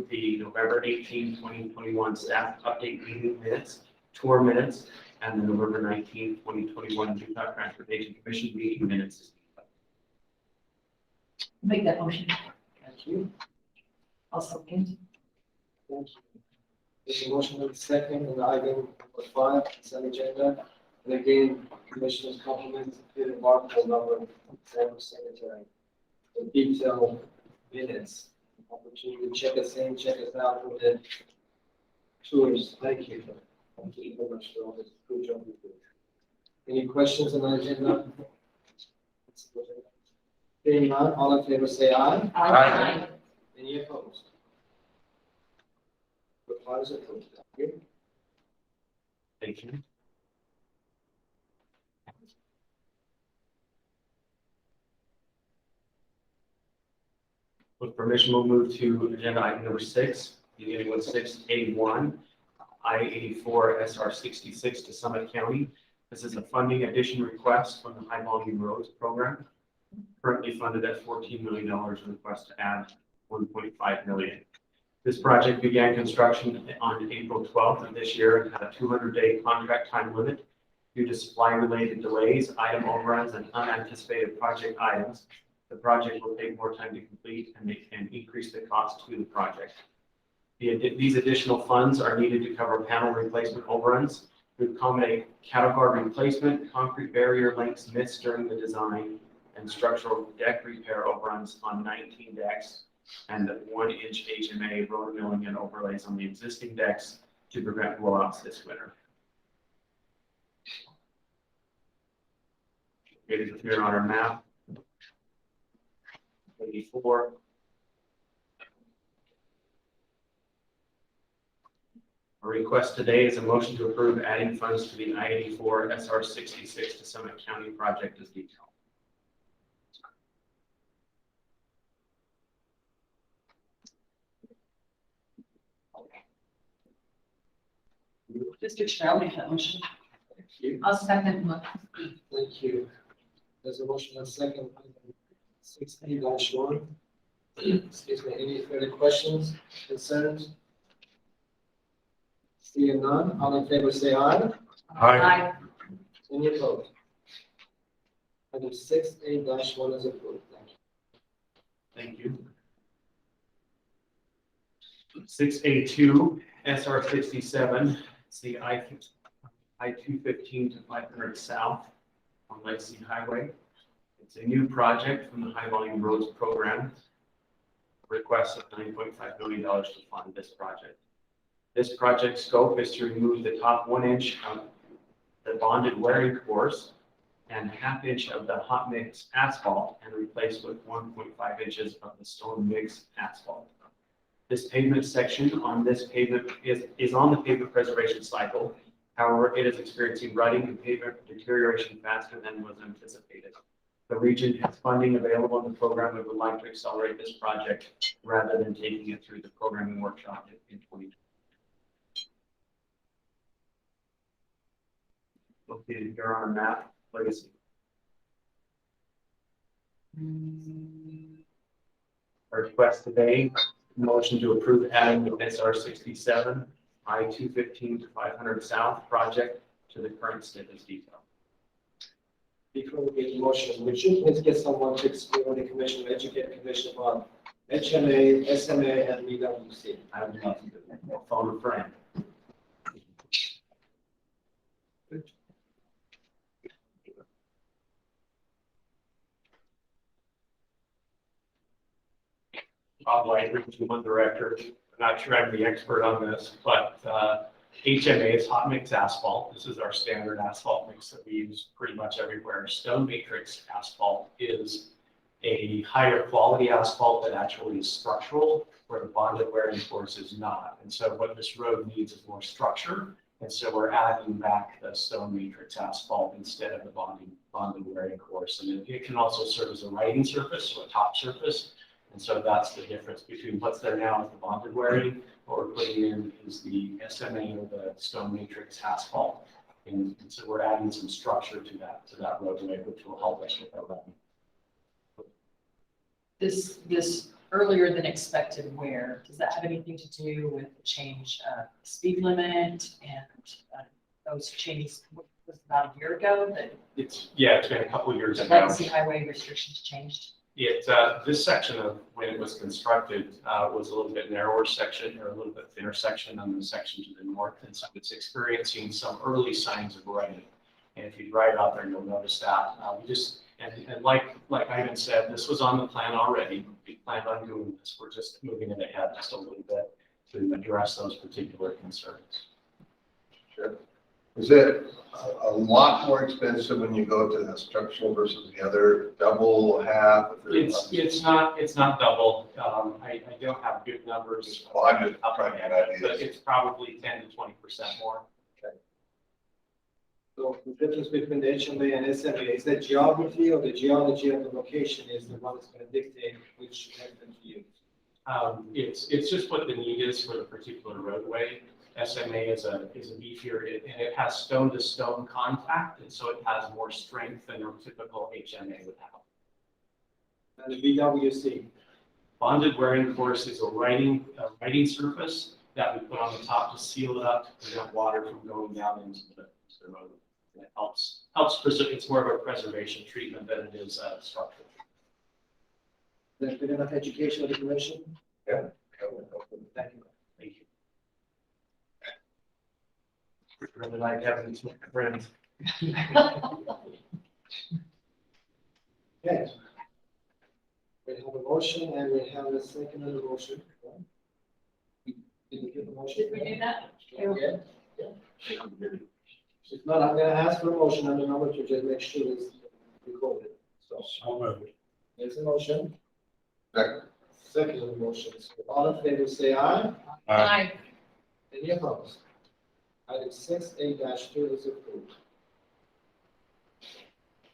the November 18, 2021 staff update meeting minutes, tour minutes, and the November 19, 2021 Utah Transportation Commission meeting minutes. Make that motion. Thank you. I'll second. Thank you. There's a motion and a second on item number 5, consent agenda. And again, Commissioner's compliments to the Marshall number 7 secretary. The detailed minutes, opportunity to check us in, check us out for the tours. Thank you. Thank you very much for all this. Good job you did. Any questions on the agenda? Being none, all in favor say aye. Aye. Any opposed? Replies approved. Thank you. Thank you. With permission, we'll move to agenda item number 6, beginning with 6A1, I-84 SR66 to Summit County. This is a funding addition request from the High Volume Roads Program, currently funded at $14 million, request to add $1.5 million. This project began construction on April 12th of this year and had a 200-day contract time limit. Due to supply-related delays, item overruns, and unanticipated project items, the project will take more time to complete and increase the cost to the project. These additional funds are needed to cover panel replacement overruns, to accommodate cattle guard replacement, concrete barrier lengths missed during the design, and structural deck repair overruns on 19 decks, and 1-inch HMA road milling and overlays on the existing decks to prevent blowouts this winter. It is here on our map. 84. Our request today is a motion to approve adding funds to the I-84 SR66 to Summit County project as detailed. Mr. Chair, I'll make that motion. Thank you. I'll second. Thank you. There's a motion and a second. 6A-1. Excuse me, any further questions, concerns? Seeing none, all in favor say aye. Aye. Any opposed? Item 6A-1 is approved. Thank you. Thank you. 6A2, SR 67, it's the I-215 to 500 South on Legacy Highway. It's a new project from the High Volume Roads Program. Request of $9.5 million to fund this project. This project scope is to remove the top 1 inch of the bonded wearing course and ½ inch of the hot mix asphalt and replace with 1.5 inches of the stone mix asphalt. This pavement section on this pavement is on the pavement preservation cycle. However, it is experiencing rutting and pavement deterioration faster than was anticipated. The region has funding available in the program and would like to accelerate this project rather than taking it through the programming workshop in 2020. Located here on a map, Legacy. Our request today, motion to approve adding the SR 67 I-215 to 500 South project to the current status detail. Before we get the motion, would you please get someone to explain the commission, educate the commission about HMA, SMA, and BWC? I have nothing to phone a friend. Bob White, Region 1 Director. I'm not sure I'm the expert on this, but HMA is hot mix asphalt. This is our standard asphalt mix that we use pretty much everywhere. Stone matrix asphalt is a higher quality asphalt that actually is structural, where the bonded wearing course is not. And so what this road needs is more structure. And so we're adding back the stone matrix asphalt instead of the bonded wearing course. And it can also serve as a riding surface, so a top surface. And so that's the difference between what's there now with the bonded wearing. What we're putting in is the SMA or the stone matrix asphalt. And so we're adding some structure to that roadway, which will help us with our running. This earlier than expected wear, does that have anything to do with the change of speed limit and those changes? Was about a year ago that It's been a couple of years the ago. legacy highway restrictions changed? This section of when it was constructed was a little bit narrower section or a little bit thinner section than the section to the north. And so it's experiencing some early signs of rutting. And if you drive out there, you'll notice that. And like Ivan said, this was on the plan already. We planned on doing this. We're just moving it ahead just a little bit to address those particular concerns. Sure. Is it a lot more expensive when you go to the structural versus the other, double, half? It's not double. I don't have good numbers. Well, I'm just trying to get ideas. But it's probably 10 to 20% more. So the difference between the HMA and SMA, is that geography or the geology of the location is the one that's going to dictate which method to use? It's just what the need is for the particular roadway. SMA is a beefier, and it has stone to stone contact, and so it has more strength than a typical HMA would have. And the BWC? Bonded wearing course is a riding surface that we put on the top to seal it up to prevent water from going down into the road. And it helps preserve. It's more of a preservation treatment than it is structural. There's been enough education of the commission? Yeah. Thank you. Thank you. Really like having some friends. Okay. We have a motion and we have a second on the motion. Did we get the motion? Did we do that? Yeah. If not, I'm gonna ask for a motion on the number to just make sure it's recorded. So there's a motion. Second. Second on the motion. So all in favor, say aye. Aye. Any opposed? Item 6A-2 is approved.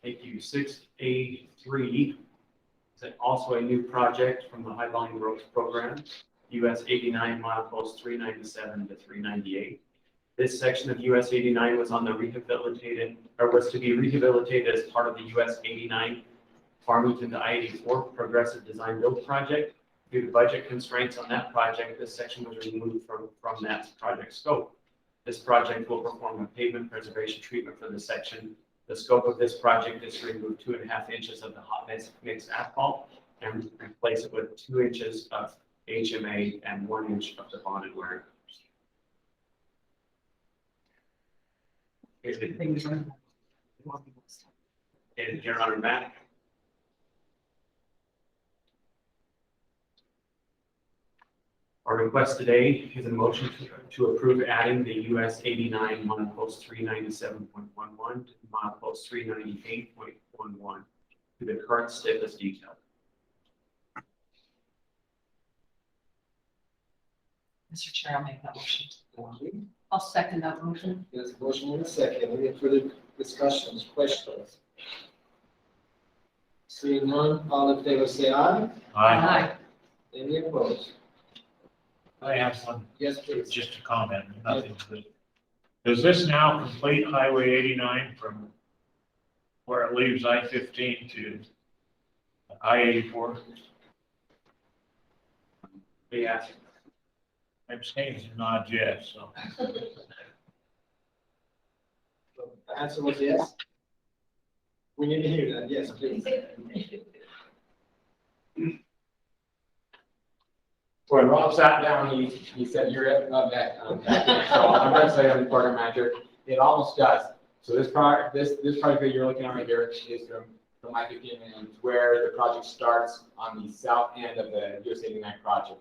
Thank you. 6A3 is also a new project from the High Volume Roads Program, US 89 mileposts 397 to 398. This section of US 89 was was to be rehabilitated as part of the US 89 Farmington to I-84 Progressive Design Build project. Due to budget constraints on that project, this section was removed from that project scope. This project will perform a pavement preservation treatment for the section. The scope of this project is to remove 2.5 inches of the hot mix asphalt and replace it with 2 inches of HMA and 1 inch of the bonded wear. And here on our map. Our request today is a motion to approve adding the US 89 milepost 397.11 to milepost 398.11 to the current STIP as detailed. Mr. Chair, I'll make that motion. Thank you. I'll second that motion. There's a motion and a second. Any further discussions, questions? Seeing none, all in favor say aye. Aye. Any opposed? I have one, Yes, please. just a comment, nothing to. Does this now complete Highway 89 from where it leaves I-15 to I-84? Yes. I'm saying not yet, so. The answer was yes. We need to hear that. Yes, please. When Rob sat down, he said, you're up next. So I'm going to say I'm the program manager. It almost does. So this project that you're looking at right here is from I-15 and where the project starts on the south end of the US 89 project.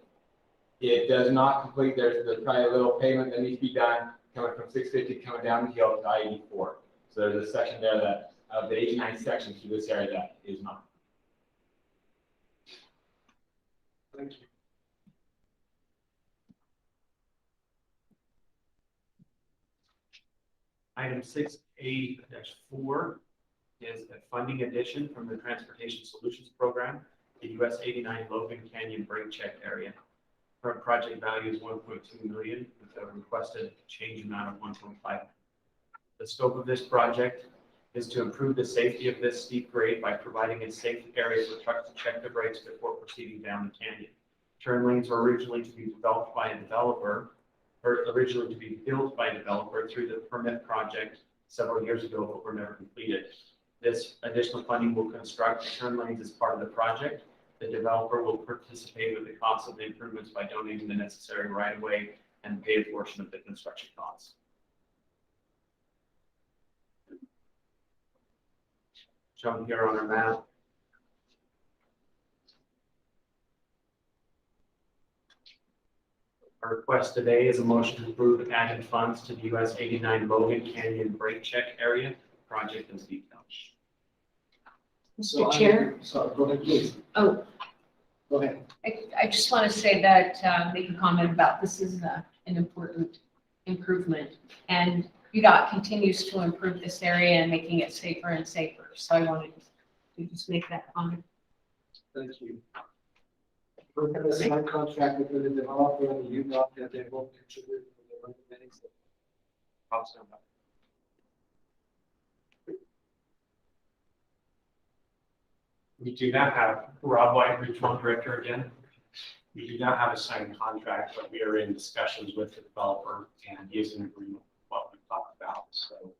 It does not complete. There's probably a little pavement that needs to be done coming from 650 coming down the hill to I-84. So there's a section there that of the 89 section to this area that is not. Thank you. Item 6A-4 is a funding addition from the Transportation Solutions Program, the US 89 Logan Canyon brake check area. Current project value is $1.2 million with a requested change amount of $1.5. The scope of this project is to improve the safety of this steep grade by providing a safe area for trucks to check their brakes before proceeding down the canyon. Turn lanes were originally to be developed by a developer, or originally to be built by a developer through the permit project several years ago, but were never completed. This additional funding will construct the turn lanes as part of the project. The developer will participate with the cost of the improvements by donating the necessary right-of-way and pay a portion of the construction costs. Shown here on our map. Our request today is a motion to approve adding funds to the US 89 Logan Canyon brake check area project as detailed. So Mr. Chair? Sorry, go ahead, please. Oh, Go ahead. I just want to say that, make a comment about this is an important improvement. And UDOT continues to improve this area and making it safer and safer. So I wanted to just make that comment. Thank you. We're going to sign contract with the developer and the UDOT that they will contribute to the running. We do not have Rob White, Regional Director again. We do not have a signed contract, but we are in discussions with the developer and he is in agreement with what we talked about. So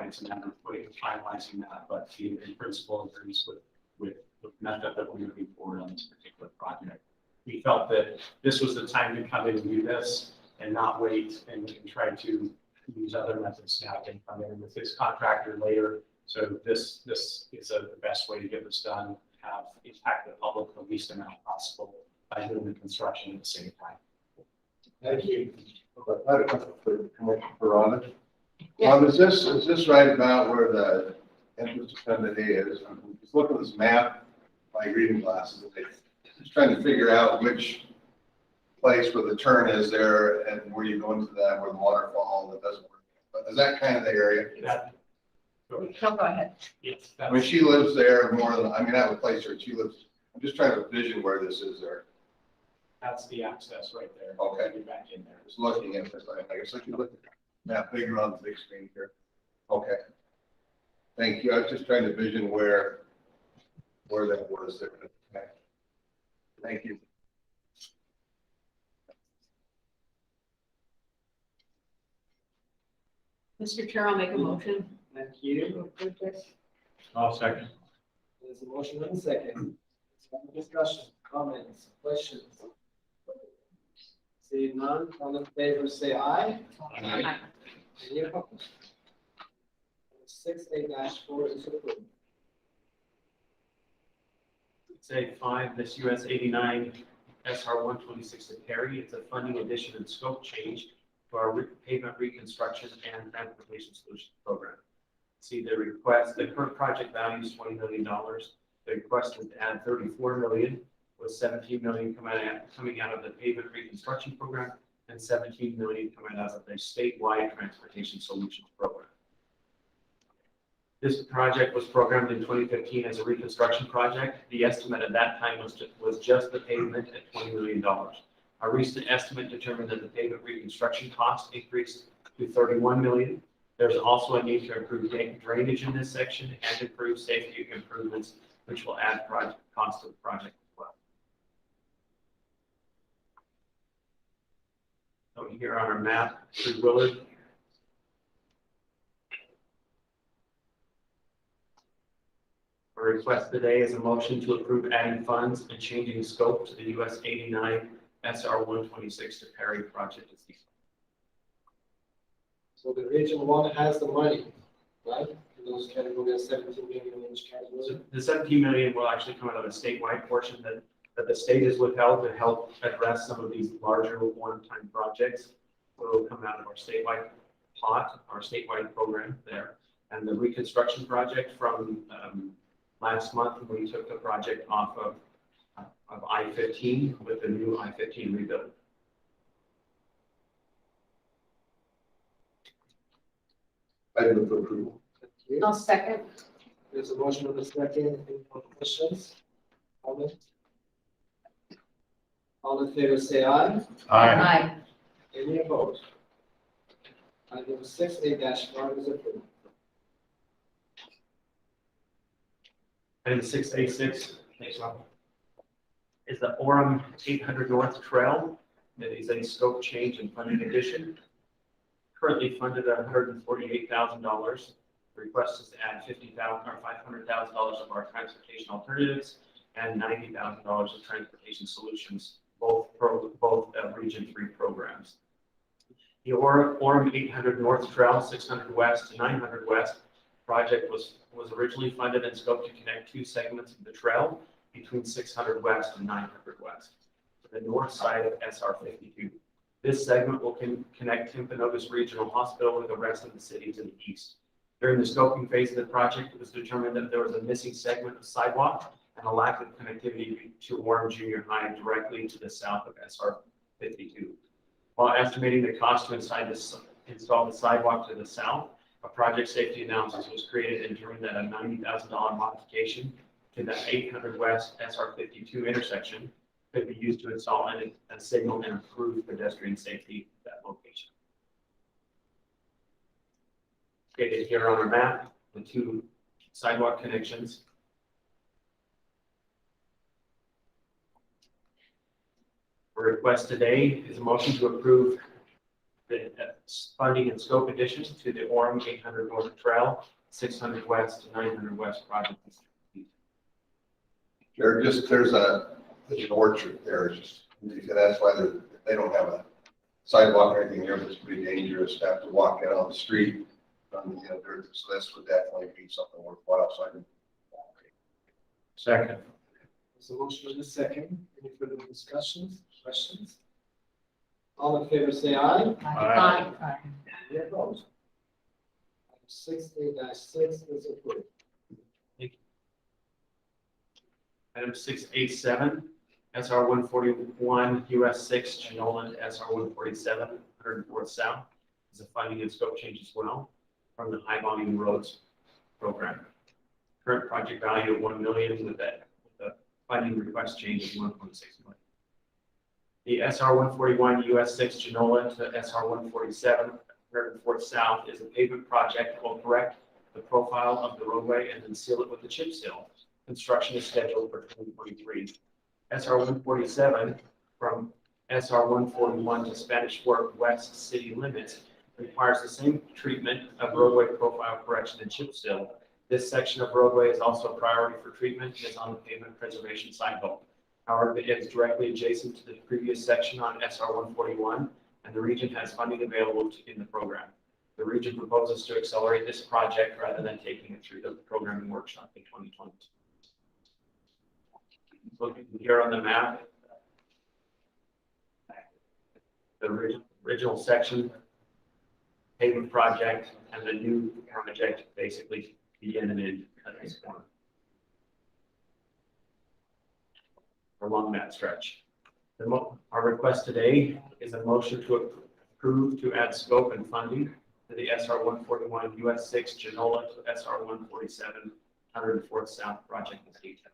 it's a matter of finalizing that, but he in principle agrees with the method that we're moving forward on this particular project. We felt that this was the time to come in and do this and not wait and try to use other methods now and come in with this contractor later. So this is the best way to get this done, have impact the public the least amount possible by doing the construction at the same time. Thank you. I had a question for Commissioner Rhonda. Is this right about where the entrance to Sunday is? I'm just looking at this map, my reading glasses, just trying to figure out which place where the turn is there and where you go into that, where the waterfall that doesn't work. But is that kind of the area? Go ahead. Yes, I mean, she lives there more than, I mean, I have a place where she lives. I'm just trying to vision where this is there. that's the access right there. Okay. Get back in there. Just looking at this, I guess I could look at the map bigger on the big screen here. Okay. Thank you. I was just trying to vision where that was there. Okay. Thank you. Mr. Chair, I'll make a motion. Thank you. I'll second. There's a motion and a second. Any discussion, comments, questions? Seeing none, all in favor, say aye. Aye. Any opposed? 6A-4 is approved. It's A5, this US 89 SR 126 to Perry. It's a funding addition and scope change to our pavement reconstruction and transportation solutions program. See the request, the current project value is $20 million. The request is to add 34 million, with 17 million coming out of the pavement reconstruction program and 17 million coming out of the statewide transportation solutions program. This project was programmed in 2015 as a reconstruction project. The estimate at that time was just the pavement at $20 million. Our recent estimate determined that the pavement reconstruction cost increased to 31 million. There's also a need to improve drainage in this section and improve safety improvements, which will add cost to the project as well. So here on our map through Willard. Our request today is a motion to approve adding funds and changing scope to the US 89 SR 126 to Perry project. So the region one has the money, right? In those categories, 17 million in each category. So the 17 million will actually come out of the statewide portion that the state has withheld to help address some of these larger one-time projects. So it'll come out of our statewide pot, our statewide program there. And the reconstruction project from last month, we took the project off of I-15 with the new I-15 rebuild. I move for approval. Thank you. I'll second. There's a motion on the second. Any more questions? Comment? All in favor, say aye. Aye. Any opposed? Item 6A-5 is approved. Item 6A6, thanks, Rob, is the Orem 800 North Trail. It is a scope change and funding addition. Currently funded at $148,000. The request is to add $50,000 or $500,000 of our transportation alternatives and $90,000 of transportation solutions, both Region 3 programs. The Orem 800 North Trail, 600 West to 900 West project was originally funded and scoped to connect two segments of the trail between 600 West and 900 West to the north side of SR 52. This segment will connect Timpanogos Regional Hospital with the rest of the city to the east. During the scoping phase of the project, it was determined that there was a missing segment of sidewalk and a lack of connectivity to Orem Junior High directly to the south of SR 52. While estimating the cost to install the sidewalk to the south, a project safety analysis was created and determined that a $90,000 modification to the 800 West SR 52 intersection could be used to install a signal and improve pedestrian safety at that location. Stated here on our map, the two sidewalk connections. Our request today is a motion to approve the funding and scope additions to the Orem 800 North Trail, 600 West to 900 West project. There's an orchard there, that's why they don't have a sidewalk or anything there, but it's pretty dangerous to have to walk out on the street. So this would definitely be something worthwhile, so I can. Second. There's a motion in a second. Any further discussions, questions? All in favor, say aye. Aye. Any opposed? Item 6A-6 is approved. Item 6A7, SR 141 US 6 Genola to SR 147 104th South is a funding and scope change as well from the high volume roads program. Current project value of $1 million with the funding request change of $1.6 million. The SR 141 US 6 Genola to SR 147 104th South is a pavement project that will correct the profile of the roadway and then seal it with a chip seal. Construction is scheduled for 2023. SR 147 from SR 141 to Spanish Fork West city limits requires the same treatment of roadway profile correction and chip seal. This section of roadway is also a priority for treatment and is on the pavement preservation cycle. However, it is directly adjacent to the previous section on SR 141, and the region has funding available in the program. The region proposes to accelerate this project rather than taking it through the programming workshop in 2022. Looking here on the map, the original section, pavement project, and the new project basically begin and end at this point. Along that stretch. Our request today is a motion to approve to add scope and funding to the SR 141 US 6 Genola to SR 147 104th South project in detail.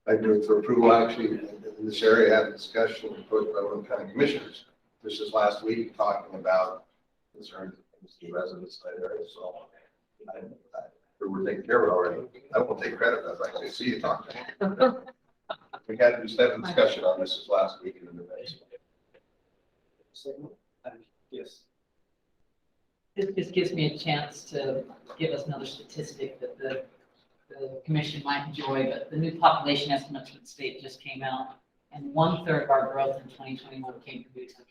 I move for approval. Actually, in this area, I had a discussion with both Logan County Commissioners. This is last week talking about concerns of the residents of that area. So we're taking care of it already. I won't take credit as I actually see you talk to him. We had this discussion on this last week in the debate. Yes. This gives me a chance to give us another statistic that the commission might enjoy, but the new population estimates from the state just came out, and 1/3 of our growth in 2021 came from Peterson.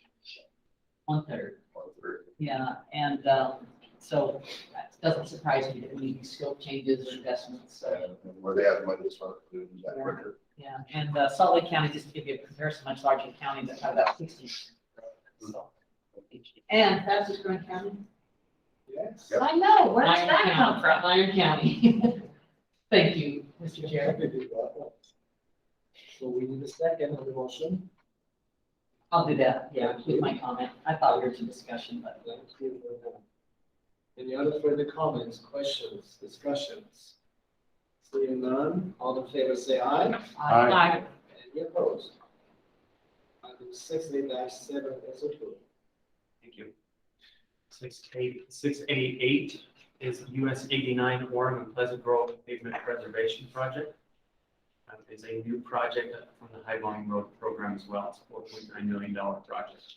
1/3. 1/3. Yeah, and so it doesn't surprise me that we need scope changes or investments. And where they have money, so that quicker. Yeah, and Salt Lake County, just to give you a comparison, much larger county, that have about 60. So, and fastest growing county. Yes. Yep. I know, where does Iron that County. come from? Iron County. Thank you, Mr. Chair. So we need a second on the motion. I'll do that, yeah, with my comment. I thought we were in discussion, but. Thank you for that. Any other further comments, questions, discussions? Seeing none, all in favor say aye. Aye. Any opposed? Item 6A-7 is approved. Thank you. 688 is US 89 Warren and Pleasant Grove pavement preservation project. That is a new project from the High Volume Road program as well. It's a $4.9 million project.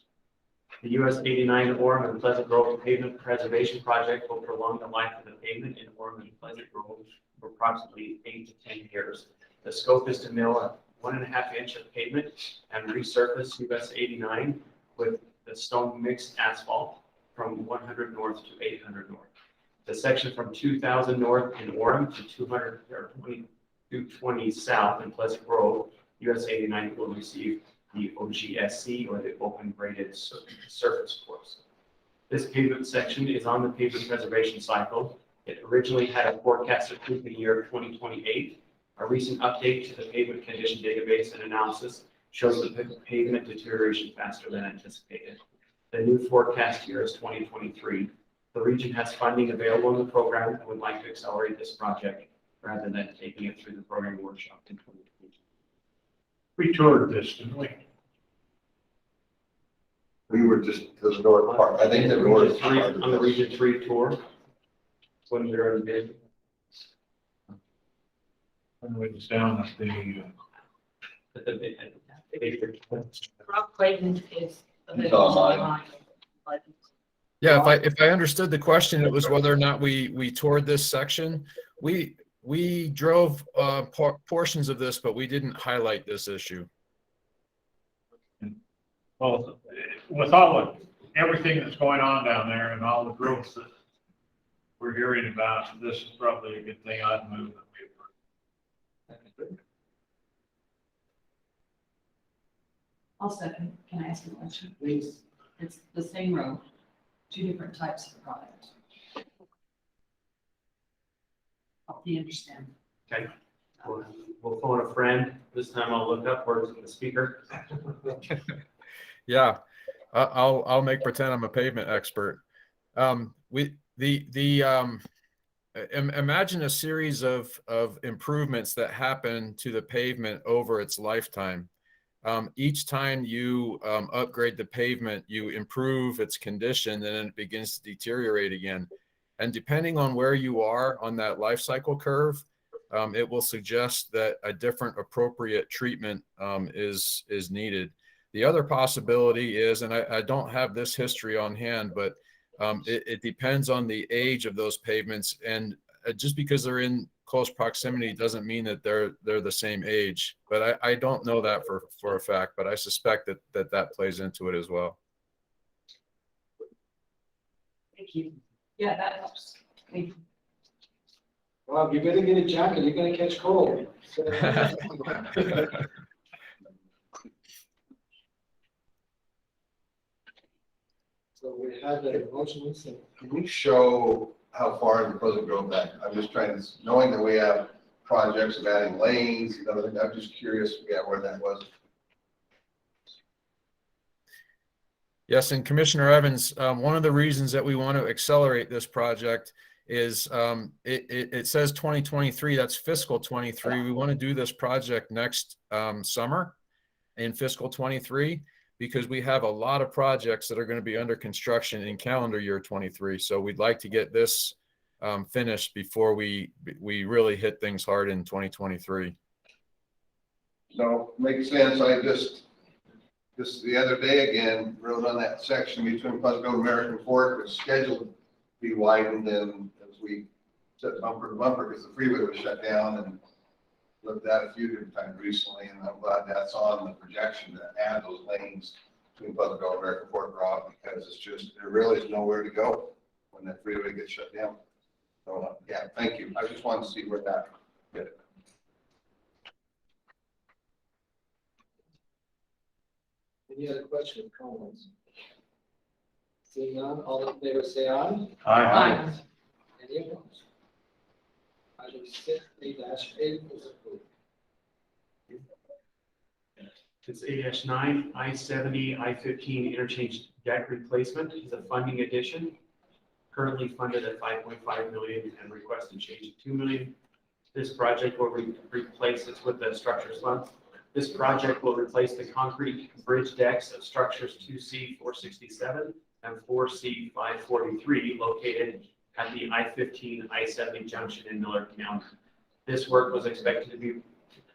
The US 89 Orem and Pleasant Grove pavement preservation project will prolong the life of the pavement in Orem and Pleasant Grove for approximately 8 to 10 years. The scope is to mill a 1.5 inch of pavement and resurface US 89 with the stone mixed asphalt from 100 north to 800 north. The section from 2000 north in Orem to 220 south in Pleasant Grove, US 89 will receive the OGSC, or the Open Graded Surface Course. This pavement section is on the pavement preservation cycle. It originally had a forecasted completion year of 2028. A recent update to the pavement condition database and analysis shows the pavement deterioration faster than anticipated. The new forecast year is 2023. The region has funding available in the program and would like to accelerate this project rather than taking it through the program workshop in 2022. We toured this, didn't we? We were just to the north part. I think that we were On the Region 3 tour. When we were in bid. When we was down at Rob Clayton is. He's online. Yeah, if I understood the question, it was whether or not we toured this section. We drove portions of this, but we didn't highlight this issue. well, with all everything that's going on down there and all the growth that we're hearing about, this is probably a good thing I'd move that we approve. I'll second. Can I ask a question? Please. It's the same road, two different types of product. Help me understand. Okay. We'll phone a friend. This time I'll look upwards at the speaker. Yeah, I'll make pretend I'm a pavement expert. Imagine a series of improvements that happen to the pavement over its lifetime. Each time you upgrade the pavement, you improve its condition, and it begins to deteriorate again. And depending on where you are on that life cycle curve, it will suggest that a different appropriate treatment is needed. The other possibility is, and I don't have this history on hand, but it depends on the age of those pavements. And just because they're in close proximity doesn't mean that they're the same age. But I don't know that for a fact, but I suspect that plays into it as well. Thank you. Yeah, that helps. Thank you. Well, you better get a jacket, you're gonna catch cold. So we have the motions and Can we show how far the Pleasant Grove back? I'm just trying to, knowing that we have projects of adding lanes, I'm just curious, where that was. Yes, and Commissioner Evans, one of the reasons that we want to accelerate this project is it says 2023, that's fiscal 23. We want to do this project next summer in fiscal 23 because we have a lot of projects that are going to be under construction in calendar year 23. So we'd like to get this finished before we really hit things hard in 2023. No, makes sense. I just the other day again, rode on that section between Pleasant Grove and American Fork, was scheduled to be widened, and as we said bumper to bumper because the freeway was shut down, and looked at it a few different times recently, and I'm glad that's on the projection to add those lanes between Pleasant Grove and American Fork Road, because it's just, there really is nowhere to go when that freeway gets shut down. So, yeah, thank you. I just wanted to see where that fit. any other questions, comments? Seeing none, all in favor say aye. Aye. Any opposed? Item 6A-8 is approved. It's 8-9, I-70, I-15 interchange deck replacement is a funding addition. Currently funded at $5.5 million and requested change to $2 million. This project will replace, it's with the structures fund. This project will replace the concrete bridge decks of structures 2C 467 and 4C 543 located at the I-15, I-70 junction in Miller County. This work was expected to be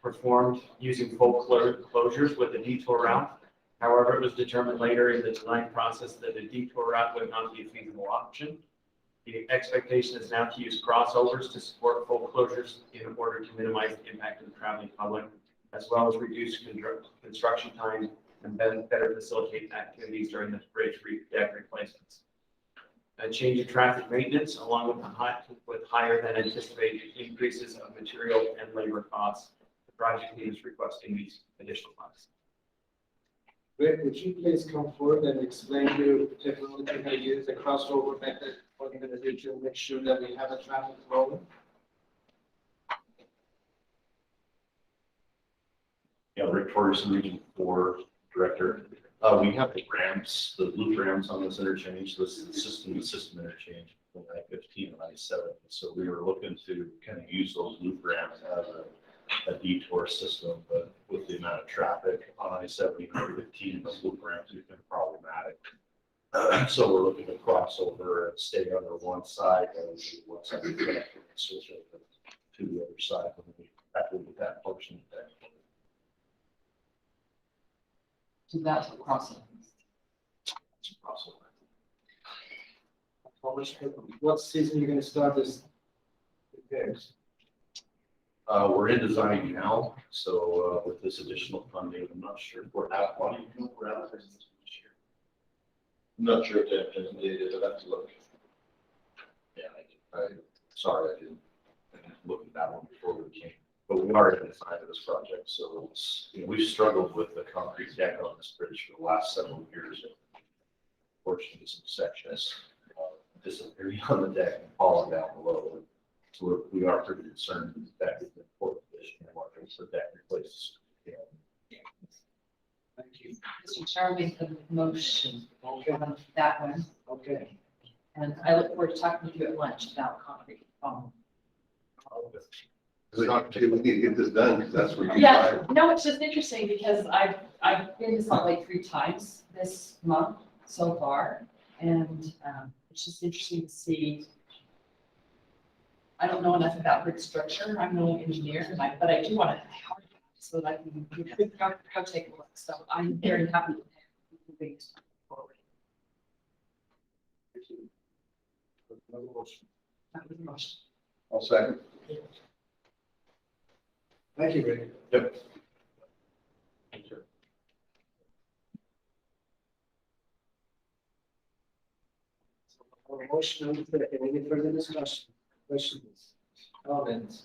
performed using full closures with a detour route. However, it was determined later in the design process that a detour route would not be a feasible option. The expectation is now to use crossovers to support full closures in order to minimize the impact of the traveling public, as well as reduce construction time and better facilitate activities during the bridge deck replacements. A change in traffic maintenance, along with higher than anticipated increases of material and labor costs. The project team is requesting these additional funds. Rick, would you please come forward and explain to the technology how to use the crossover method, what you're going to do to make sure that we have a traffic flow? Yeah, Rick Torgerson, Region 4 Director. We have the ramps, the loop ramps on this interchange. This is the system interchange from I-15 and I-7. So we were looking to kind of use those loop ramps as a detour system, but with the amount of traffic on I-70 and I-15, those loop ramps have been problematic. So we're looking to cross over and stay under one side and one side switch over to the other side when we after we get that portion of that. So that's what crossing. What season are you going to start this repairs? We're in design now, so with this additional funding, I'm not sure if we're out. Why do you think we're out this year? I'm not sure if that has data. I'd have to look. Yeah, sorry, I didn't look at that one before we came. But we are in the design of this project, so it's, we've struggled with the concrete deck on this bridge for the last several years. Fortunately, some sections disappearing on the deck and falling down below. So we are pretty concerned that is an important issue in market, so that replaces. Thank you. Mr. Chair, make the motion on that one. Okay. And I look forward to talking to you at lunch about concrete. It's an opportunity, we need to get this done, because that's where you Yeah, no, it's just interesting because I've been to Salt Lake 3 times this month so far. And it's just interesting to see. I don't know enough about grid structure. I'm no engineer, but I do want to so that we could go take a look. So I'm very happy with moving this forward. Another motion. That was the motion. I'll second. Thank you, Rick. Yep. Motion on the second. Any further discussion, questions, comments?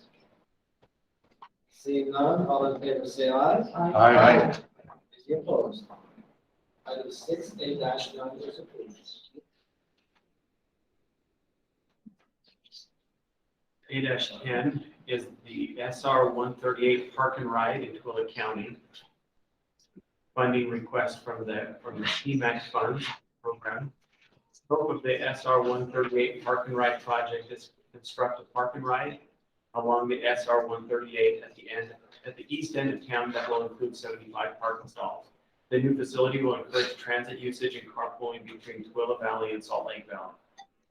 Seeing none, all in favor say aye. Aye. Any opposed? Item 6A-9 is approved. 8-10 is the SR 138 Park and Ride in Twilla County. Funding request from the CMAQ funds program. Scope of the SR 138 Park and Ride project is to construct a park and ride along the SR 138 at the east end of town that will include 75 parking stalls. The new facility will encourage transit usage and carpooling between Twilla Valley and Salt Lake Valley.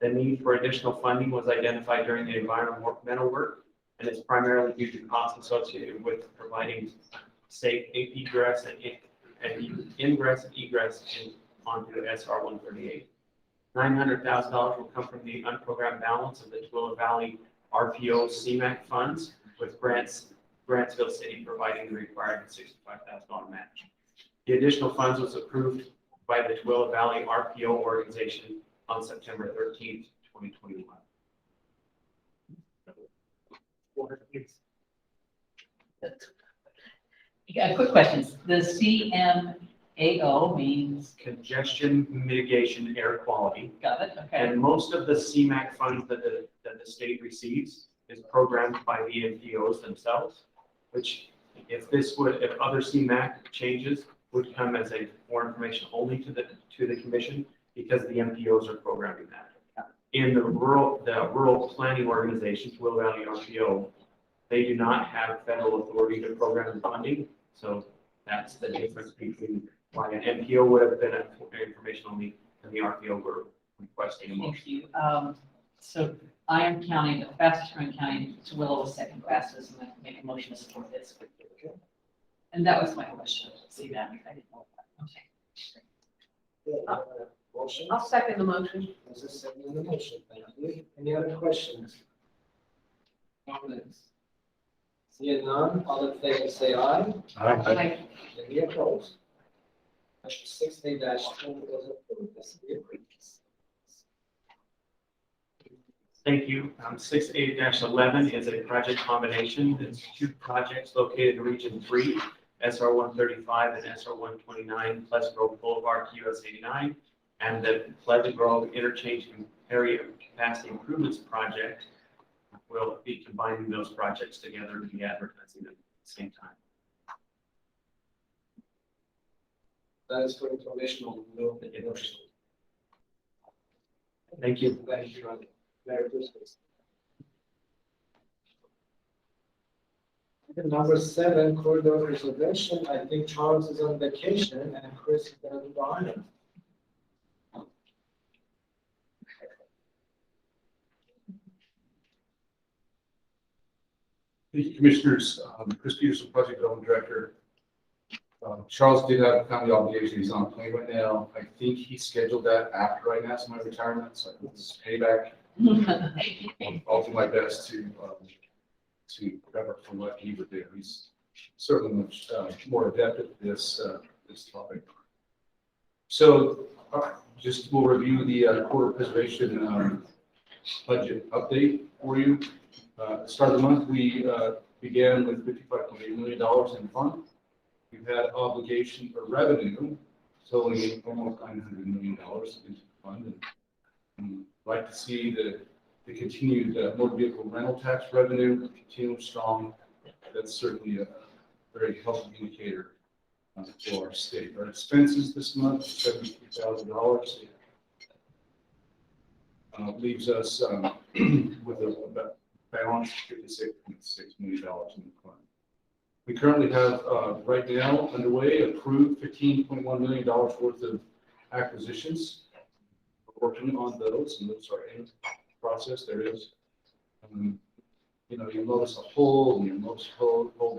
The need for additional funding was identified during the environmental work and is primarily due to costs associated with providing safe egress and ingress and egress onto SR 138. $900,000 will come from the unprogrammed balance of the Twilla Valley RPO CMAQ funds, with Grantsville City providing the required $65,000 match. The additional funds was approved by the Twilla Valley RPO organization on September 13th, 2021. Yeah, quick questions. The CMAO means, Congestion mitigation air quality. got it, okay. And most of the CMAQ funds that the state receives is programmed by the MPOs themselves, which if other CMAQ changes would come as more information only to the commission, because the MPOs are programming that. In the rural planning organization, Twilla Valley RPO, they do not have federal authority to program funding, so that's the difference between why an MPO would have been information only and the RPO were requesting a motion. Thank you. So Iron County, the fastest growing county, Twilla was second fastest, and I can make a motion to support this. And that was my question. See that? I didn't know that. Okay. Motion. I'll second the motion. There's a second on the motion. Thank you. Any other questions? Comments? Seeing none, all in favor say aye. Aye. Any opposed? Motion 6A-20 is approved. This is approved. Thank you. 6A-11 is a project combination. It's two projects located in Region 3, SR 135 and SR 129, Pleasant Grove Boulevard, US 89, and the Pleasant Grove Interchange Area Capacity Improvements Project. We'll be combining those projects together and be advertising them at the same time. That is for informational. Thank you. Thank you, Ronnie. Merry Christmas. Item number 7, corridor preservation. I think Charles is on vacation and Chris is going to be behind him. Thank you, Commissioners. Chris Peterson, Project Development Director. Charles did have a family obligation. He's on a plane right now. I think he scheduled that after I announced my retirement, so this is payback. I'll do my best to cover for what he would do. He's certainly much more adept at this topic. So just we'll review the corridor preservation budget update for you. At the start of the month, we began with $55.8 million in fund. We've had obligation for revenue totaling almost $900 million into the fund. And like to see the continued motor vehicle rental tax revenue continue strong. That's certainly a very helpful indicator for our state. Our expenses this month, $73,000. Leaves us with a balance of $56.6 million in the fund. We currently have right now underway approved $15.1 million worth of acquisitions. We're working on those, and those are in process. There is, you'll notice a whole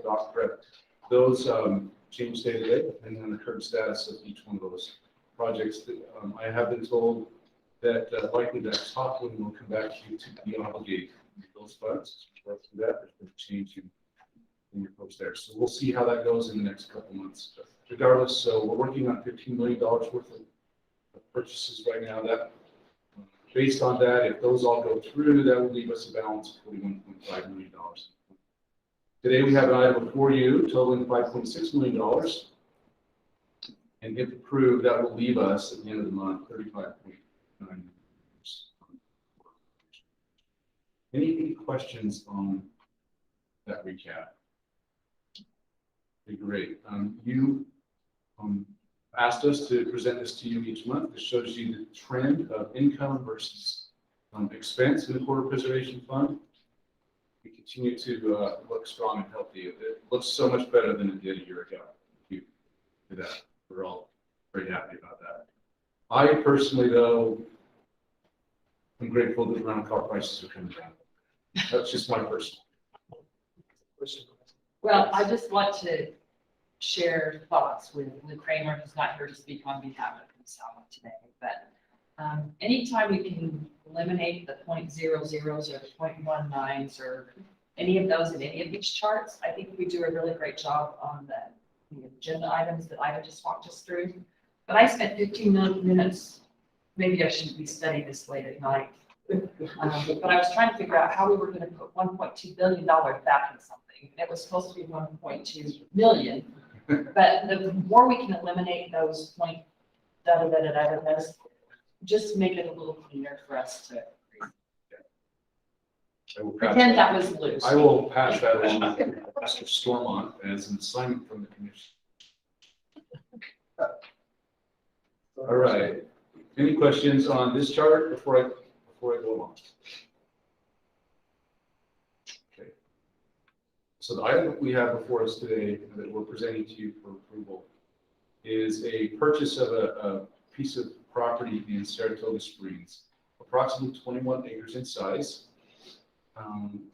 dock prep Those change day to day, depending on the current status of each one of those projects. I have been told that likely that top one will come back to you to de-obligate those funds. Work through that, there's been a change in your post there. So we'll see how that goes in the next couple months. But regardless, so we're working on $15 million worth of purchases right now. That, based on that, if those all go through, that will leave us a balance of $41.5 million. Today, we have an item before you totaling $5.6 million. And if approved, that will leave us at the end of the month, $35.9 million. Any questions on that recap? Okay, great. You asked us to present this to you each month. This shows you the trend of income versus expense in the Quarter Preservation Fund. We continue to look strong and healthy. It looks so much better than it did a year ago. Thank you for that. We're all very happy about that. I personally, though, I'm grateful that ground car prices are coming down. That's just my personal. Well, I just want to share thoughts with Kramer, who's not here to speak on behalf of himself today, but anytime we can eliminate the 0.00s or the 0.19s or any of those in any of these charts, I think we do a really great job on the agenda items that Ida just walked us through. But I spent 15 minutes, maybe I shouldn't be studying this late at night, but I was trying to figure out how we were going to put $1.2 billion back in something. It was supposed to be 1.2 million, but the more we can eliminate those just make it a little cleaner for us to pretend that was loose. I will pass that along to Mr. Stormont as an assignment from the commission. All right. Any questions on this chart before I go along? Okay. So the item that we have before us today that we're presenting to you for approval is a purchase of a piece of property in Saratoga Springs, approximately 21 acres in size.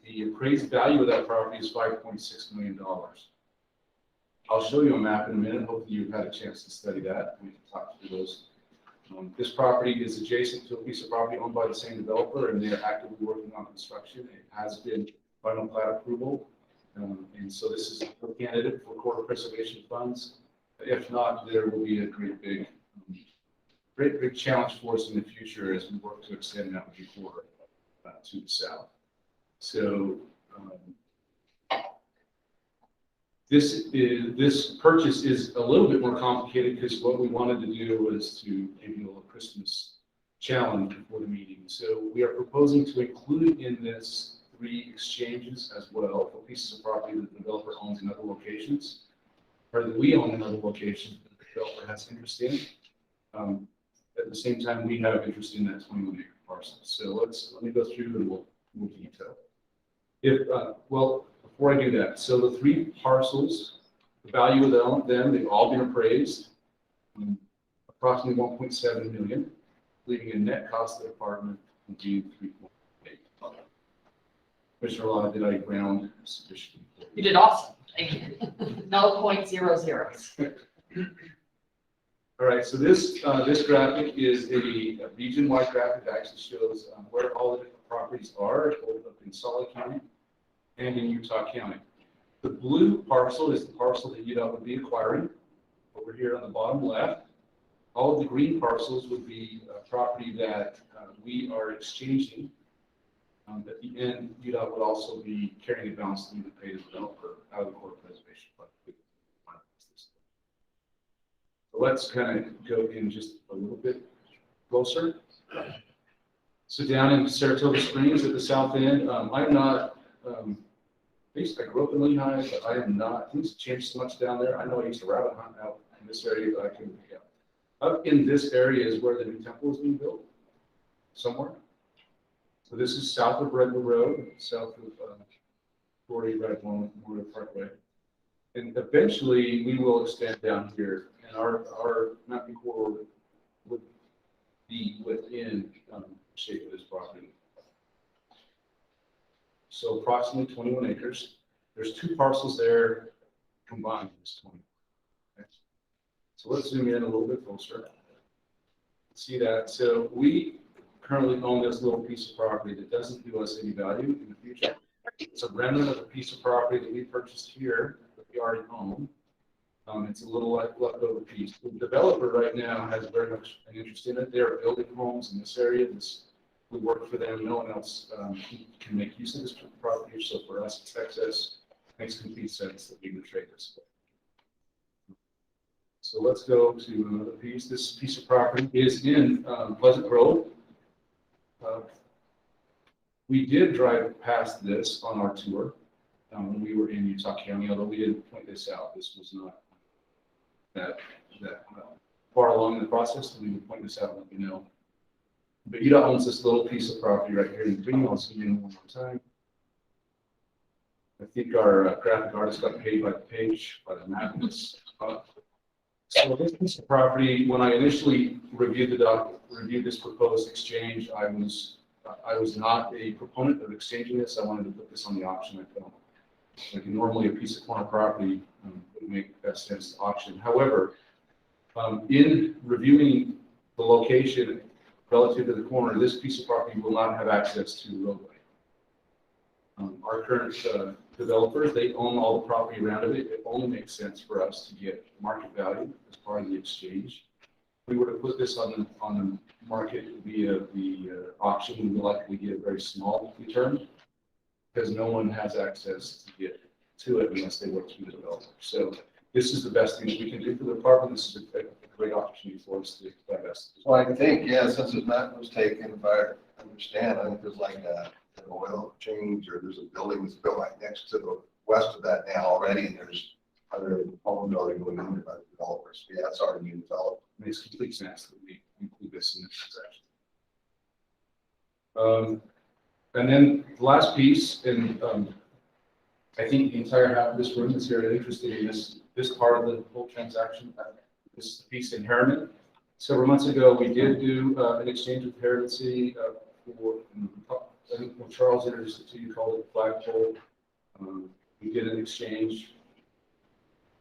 The appraised value of that property is $5.6 million. I'll show you a map in a minute. Hopefully you've had a chance to study that. We can talk through those. This property is adjacent to a piece of property owned by the same developer, and they are actively working on construction. It has been final plat approval. And so this is a candidate for Quarter Preservation funds. If not, there will be a great big challenge for us in the future as we work to extend that quarter to the south. So this purchase is a little bit more complicated because what we wanted to do was to give you a Christmas challenge before the meeting. So we are proposing to include in this 3 exchanges as well for pieces of property that the developer owns in other locations, or that we own in other locations that the developer has interest in. At the same time, we have interest in that 21-acre parcel. So let me go through and we'll detail. Well, before I do that, so the 3 parcels, the value of them, they've all been appraised, approximately $1.7 million, leaving a net cost of the apartment of being $3.8 million. Commissioner Law, did I ground sufficiently? You did awesome. Thank you. No 0.00s. All right, so this graphic is a region-wide graphic that actually shows where all the different properties are, both up in Salt Lake County and in Utah County. The blue parcel is the parcel that UDOT would be acquiring over here on the bottom left. All of the green parcels would be property that we are exchanging. At the end, UDOT would also be carrying the balance to pay the developer out of the Quarter Preservation Fund. So let's kind of go in just a little bit closer. So down in Saratoga Springs at the south end, I'm not, I grew up in Lehigh, but I am not, things have changed so much down there. I know I used to rabbit hunt out in this area, but I couldn't pick up. Up in this area is where the new temple is being built, somewhere. So this is south of Redwood Road, south of 40 right along Memorial Parkway. And eventually we will extend down here, and our mapping corridor would be within the shape of this property. So approximately 21 acres. There's 2 parcels there combined is 20. Okay. So let's zoom in a little bit closer. See that? So we currently own this little piece of property that doesn't do us any value in the future. It's a remnant of a piece of property that we purchased here that we already own. It's a little like leftover piece. The developer right now has very much an interest in it. They are building homes in this area. We work for them. No one else can make use of this property. So for us, it's excess. Makes complete sense that we would trade this. So let's go to another piece. This piece of property is in Pleasant Grove. We did drive past this on our tour when we were in Utah County, although we didn't point this out. This was not that far along in the process, and we would point this out and let you know. But UDOT owns this little piece of property right here in green. I'll zoom in one more time. I think our graphic artist got paid by the page, by the map. So this piece of property, when I initially reviewed this proposed exchange, I was not a proponent of exchanging this. I wanted to put this on the auction. I felt like normally a piece of corner property would make best sense to auction. However, in reviewing the location relative to the corner, this piece of property will not have access to the roadway. Our current developers, they own all the property around it. It only makes sense for us to get market value as part of the exchange. If we were to put this on the market via the auction, we would likely get a very small return because no one has access to get to it unless they work through the developer. So this is the best thing that we can do for the department. This is a great opportunity for us to divest. Well, I think, yeah, since the map was taken, if I understand, I think there's like an oil change, or there's a building that's built right next to the west of that now already, and there's other home building going on by the developers. Yeah, it's already being developed. It makes complete sense that we include this in the transaction. And then the last piece, and I think the entire half of this room is here interested in this part of the whole transaction. This piece in Harriman. Several months ago, we did do an exchange with Harriman City for, I think when Charles introduced it to you, called it flagpole. We did an exchange.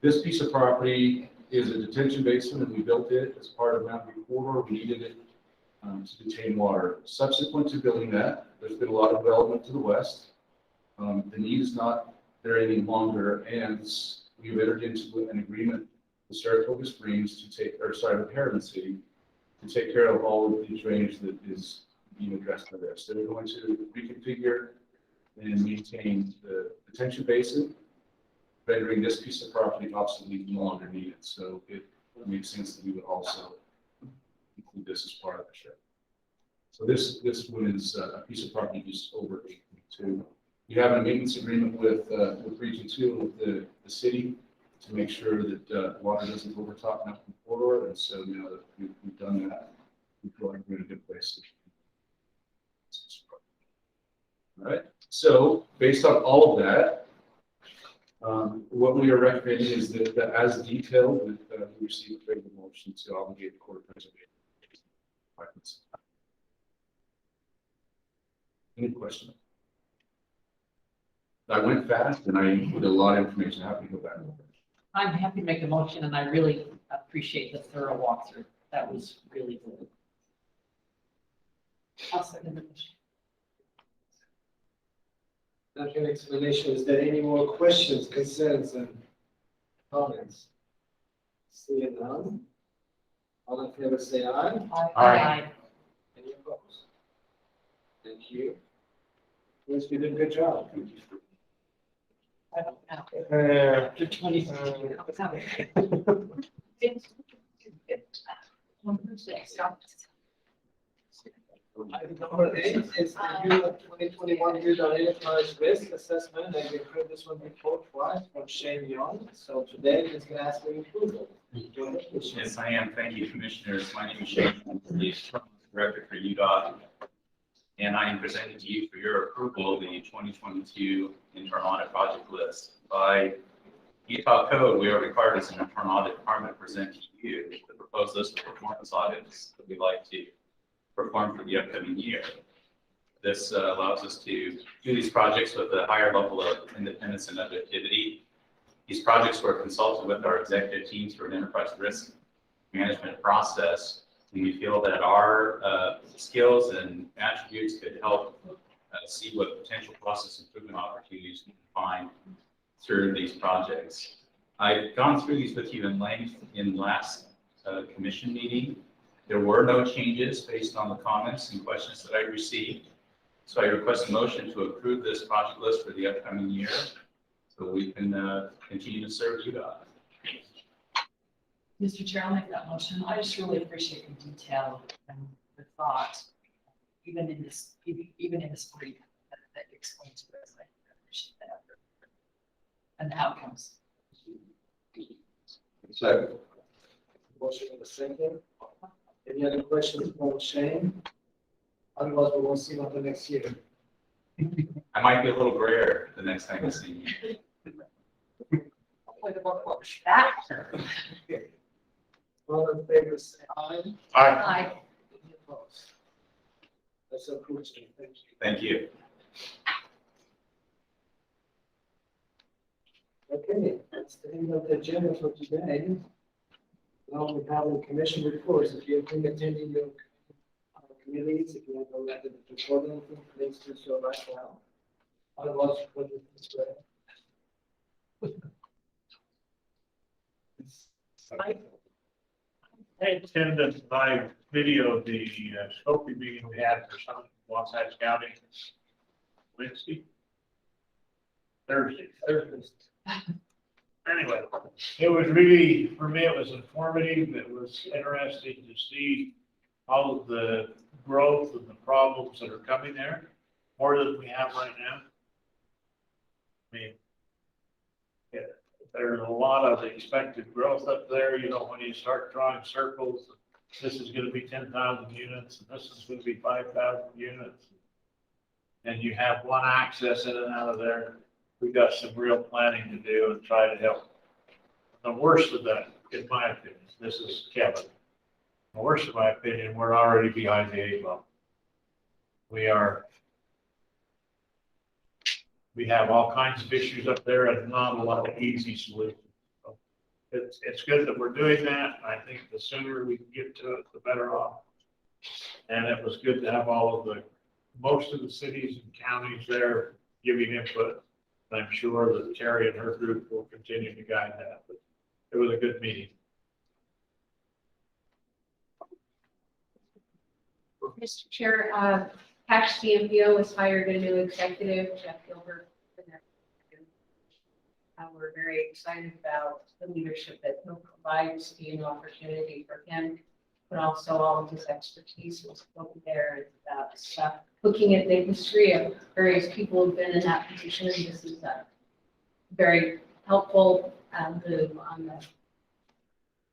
This piece of property is a detention basin, and we built it as part of Mountain View Corridor. We needed it to detain water. Subsequent to building that, there's been a lot of development to the west. The need is not there any longer, and we've entered into an agreement with Saratoga Springs to take, or sorry, with Harriman City to take care of all of the drainage that is being addressed by this. So they're going to reconfigure and maintain the detention basin, rendering this piece of property obsolete, no longer needed. So it makes sense that we would also include this as part of the share. So this one is a piece of property just over 8.2. We have a maintenance agreement with Region 2 with the city to make sure that water doesn't overtop Mountain Corridor. And so now that we've done that, we feel like we're in a good place. All right. So based on all of that, what we are recommending is that as detailed, we receive a favorable motion to obligate the court preservation. Any questions? I went fast and I included a lot of information. I have to go back. I'm happy to make a motion, and I really appreciate the thorough walkthrough. That was really good. I'll second the motion. After an explanation, is there any more questions, concerns, and comments? Seeing none. All in favor, say aye. Aye. Any opposed? Thank you. Yes, you did a good job. I don't know. The 20. Number 8 is the review of 2021 UDOT Enterprise Risk Assessment, and we've heard this one before twice from Shane Young. So today he's going to ask for approval. Yes, I am. Thank you, Commissioners. My name is Sharon. I'm the Director for UDOT, and I am presenting to you for your approval the 2022 internal audit project list. By Utah code, we are required as an internal audit department to present to you the proposed list of performance audits that we'd like to perform for the upcoming year. This allows us to do these projects with a higher level of independence and objectivity. These projects were consulted with our executive team through an enterprise risk management process. And we feel that our skills and attributes could help see what potential process improvement opportunities we can find through these projects. I've gone through these with you in length in last commission meeting. There were no changes based on the comments and questions that I received. So I request a motion to approve this project list for the upcoming year so we can continue to serve UDOT. Mr. Chair, I'll make that motion. I just really appreciate the detail and the thought, even in this brief that you explained to us. I appreciate that effort and the outcomes. Second. Motion in the second. Any other questions for Shane? Otherwise, we won't see you until next year. I might be a little grayer the next time I see you. All in favor, say aye. Aye. Any opposed? That's approved. Thank you. Thank you. Okay, that's the end of the agenda for today. Now we have the commission reports. If you've been attending your committees, if you want to go back to the recording, please do so right now. Otherwise, put it this way. I attended by video the scoping meeting we had for some Wasatch County Thursday. Anyway, it was really, for me, it was informative. It was interesting to see all of the growth and the problems that are coming there, more than we have right now. I mean, yeah, there's a lot of expected growth up there. You know, when you start drawing circles, this is going to be 10,000 units, and this is going to be 5,000 units. And you have one access in and out of there. We've got some real planning to do and try to help. The worst of that, in my opinion, this is Kevin. The worst, in my opinion, we're already behind the 8 ball. We have all kinds of issues up there and not a lot of easy solutions. So it's good that we're doing that. I think the sooner we can get to it, the better off. And it was good to have most of the cities and counties there giving input. I'm sure that Terry and her group will continue to guide that, but it was a good meeting. Mr. Chair, Patch CMPO has hired a new executive, Jeff Hillard. We're very excited about the leadership that he'll provide to be an opportunity for him, but also all of his expertise will be there about stuff. Looking at the history of various people who've been in that position, and this is a very helpful move on the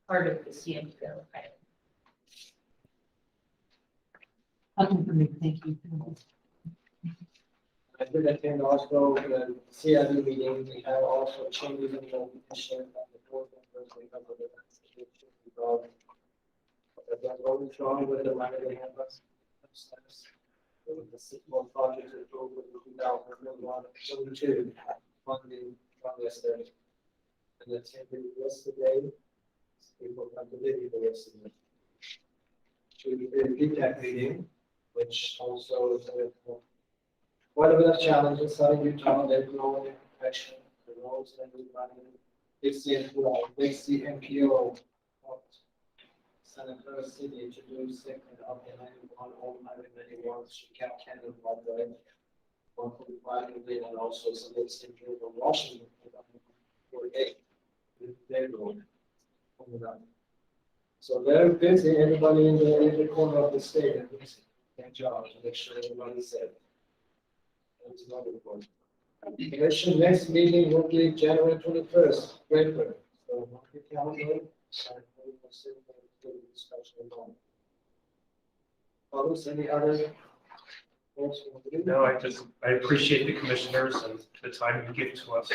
part of the CMPO. Thank you. I did attend also the CID meeting. We have also changes in the commission and the board members. We have the situation involved. They're going strong with the money they have us. The 6 month project is over with 2022 funding from yesterday. And attended yesterday. People come to the yesterday. To repeat that meeting, which also is quite a bit of challenges. Southern Utah, they're growing infection, the roads that we're running. It's the MPO. Santa Clara City introduced second of the 91, all 191, Chicago, Canada, Broadway, 145 million, and also some extension from Washington, 48. They're going. So they're busy, everybody in every corner of the state is busy. Their job to make sure everybody's safe. That's another point. Commission next meeting will be January 21st, Redford. So mark your calendar. And we will sit and do the discussion on. Others, any other? No, I appreciate the commissioners and the time you give to us.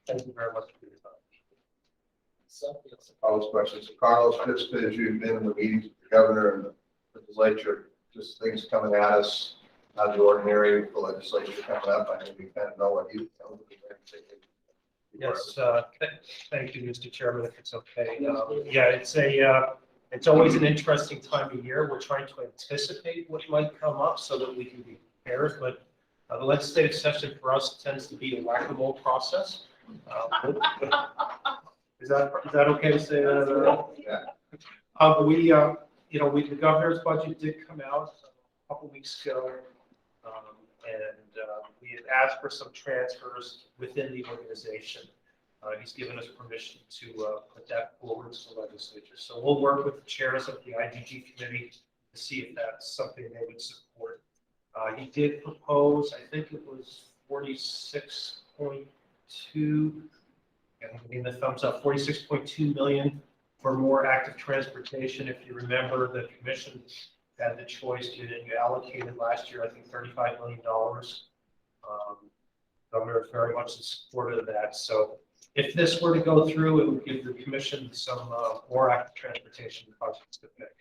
Thank you very much for your time. Carlos questions. Carlos, just as you've been in the meetings with the governor and the legislature, just things coming at us out of the ordinary, the legislature coming up, I think we kind of know what you know. Yes, thank you, Mr. Chairman, if it's okay. Yeah, it's always an interesting time of year. We're trying to anticipate what might come up so that we can be prepared, but the legislative session for us tends to be a whack-a-mole process. Is that okay to say that? Yeah. The governor's budget did come out a couple weeks ago. We had asked for some transfers within the organization. He's given us permission to put that forward to the legislature. So we'll work with the chairs of the IDG committee to see if that's something they would support. He did propose, I think it was 46.2, I'm giving the thumbs up, 46.2 million for more active transportation. If you remember, the commission had the choice to, and you allocated last year, I think $35 million. Governor is very much in support of that. So if this were to go through, it would give the commission some more active transportation projects to pick.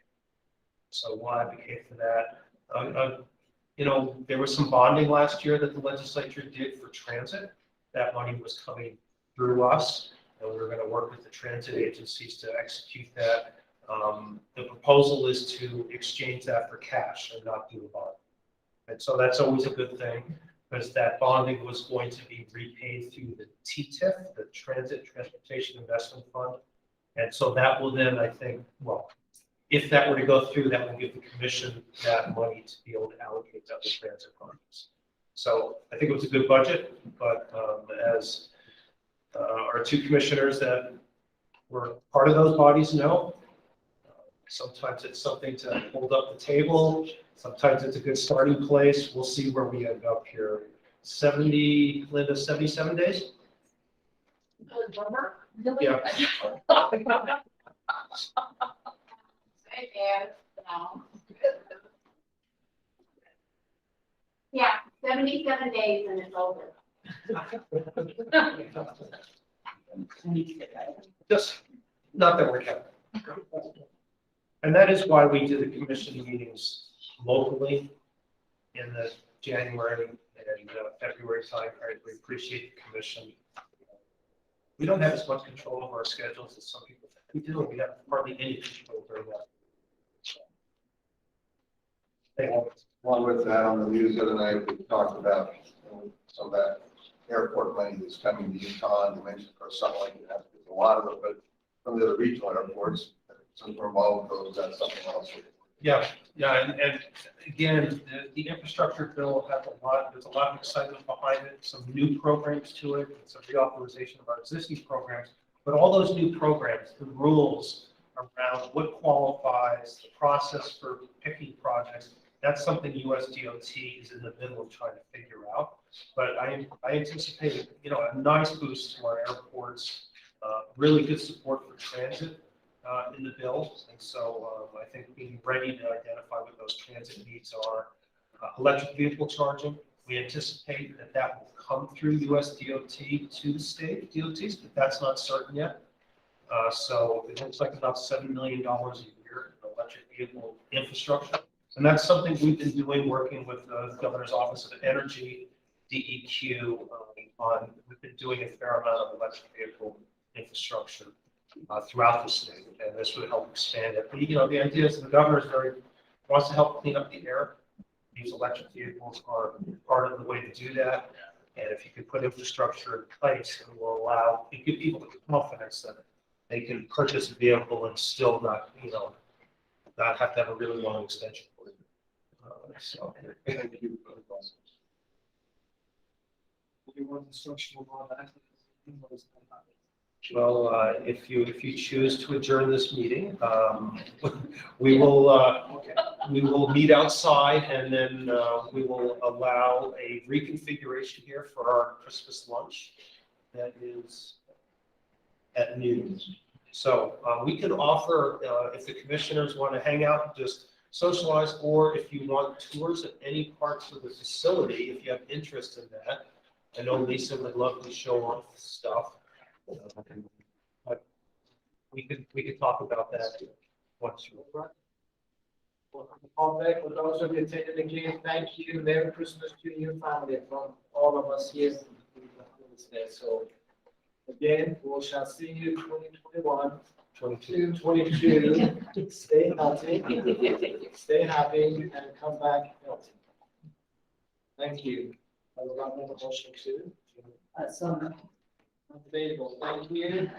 So we'll advocate for that. There was some bonding last year that the legislature did for transit. That money was coming through us, and we were going to work with the transit agencies to execute that. The proposal is to exchange that for cash and not do a bond. And so that's always a good thing, because that bonding was going to be repaid through the TTIF, the Transportation Investment Fund. And so that will then, I think, well, if that were to go through, that will give the commission that money to be able to allocate to other transit projects. So I think it was a good budget, but as our two commissioners that were part of those bodies know, sometimes it's something to hold up the table. Sometimes it's a good starting place. We'll see where we end up here. 77 days? Yeah. Yeah, 77 days and it's over. Just not that we're counting. And that is why we do the commission meetings locally in the January and February timeframe. We appreciate the commission. We don't have as much control over our schedules as some people think we do, and we have hardly any control during that. Along with that, on the news the other night, we talked about some of that airport money that's coming to Utah. You mentioned for something like that, there's a lot of it, but from the other regional airports, some from all of those, that's something else. Yeah, and again, the infrastructure bill has there's a lot of excitement behind it, some new programs to it, some reauthorization of our existing programs, but all those new programs, the rules around what qualifies, the process for picking projects, that's something USDOT is in the middle of trying to figure out. But I anticipate, a nice boost to our airports, really good support for transit in the bill. And so I think being ready to identify what those transit needs are. Electric vehicle charging, we anticipate that will come through USDOT to the state DOTs, but that's not certain yet. So it looks like about $7 million a year in electric vehicle infrastructure. And that's something we've been doing, working with the Governor's Office of Energy, DEQ, we've been doing a fair amount of electric vehicle infrastructure throughout the state, and this would help expand it. But, the idea is the governor wants to help clean up the air. These electric vehicles are part of the way to do that. And if you could put infrastructure in place, it will give people the confidence that they can purchase a vehicle and still not have to have a really long extension. So Thank you for the process. Well, if you choose to adjourn this meeting, we will meet outside, and then we will allow a reconfiguration here for our Christmas lunch. That is at noon. So we can offer, if the commissioners want to hang out and just socialize, or if you want tours of any parts of the facility, if you have interest in that. I know Lisa would love to show off stuff. But we could talk about that once you're right. Well, on back with those of you attending again, thank you. Merry Christmas to you, family, from all of us here. So Again, we shall see you 2021, 22. Stay healthy, stay happy, and come back healthy. Thank you. I will not make a motion to. Some Undebatable. Thank you.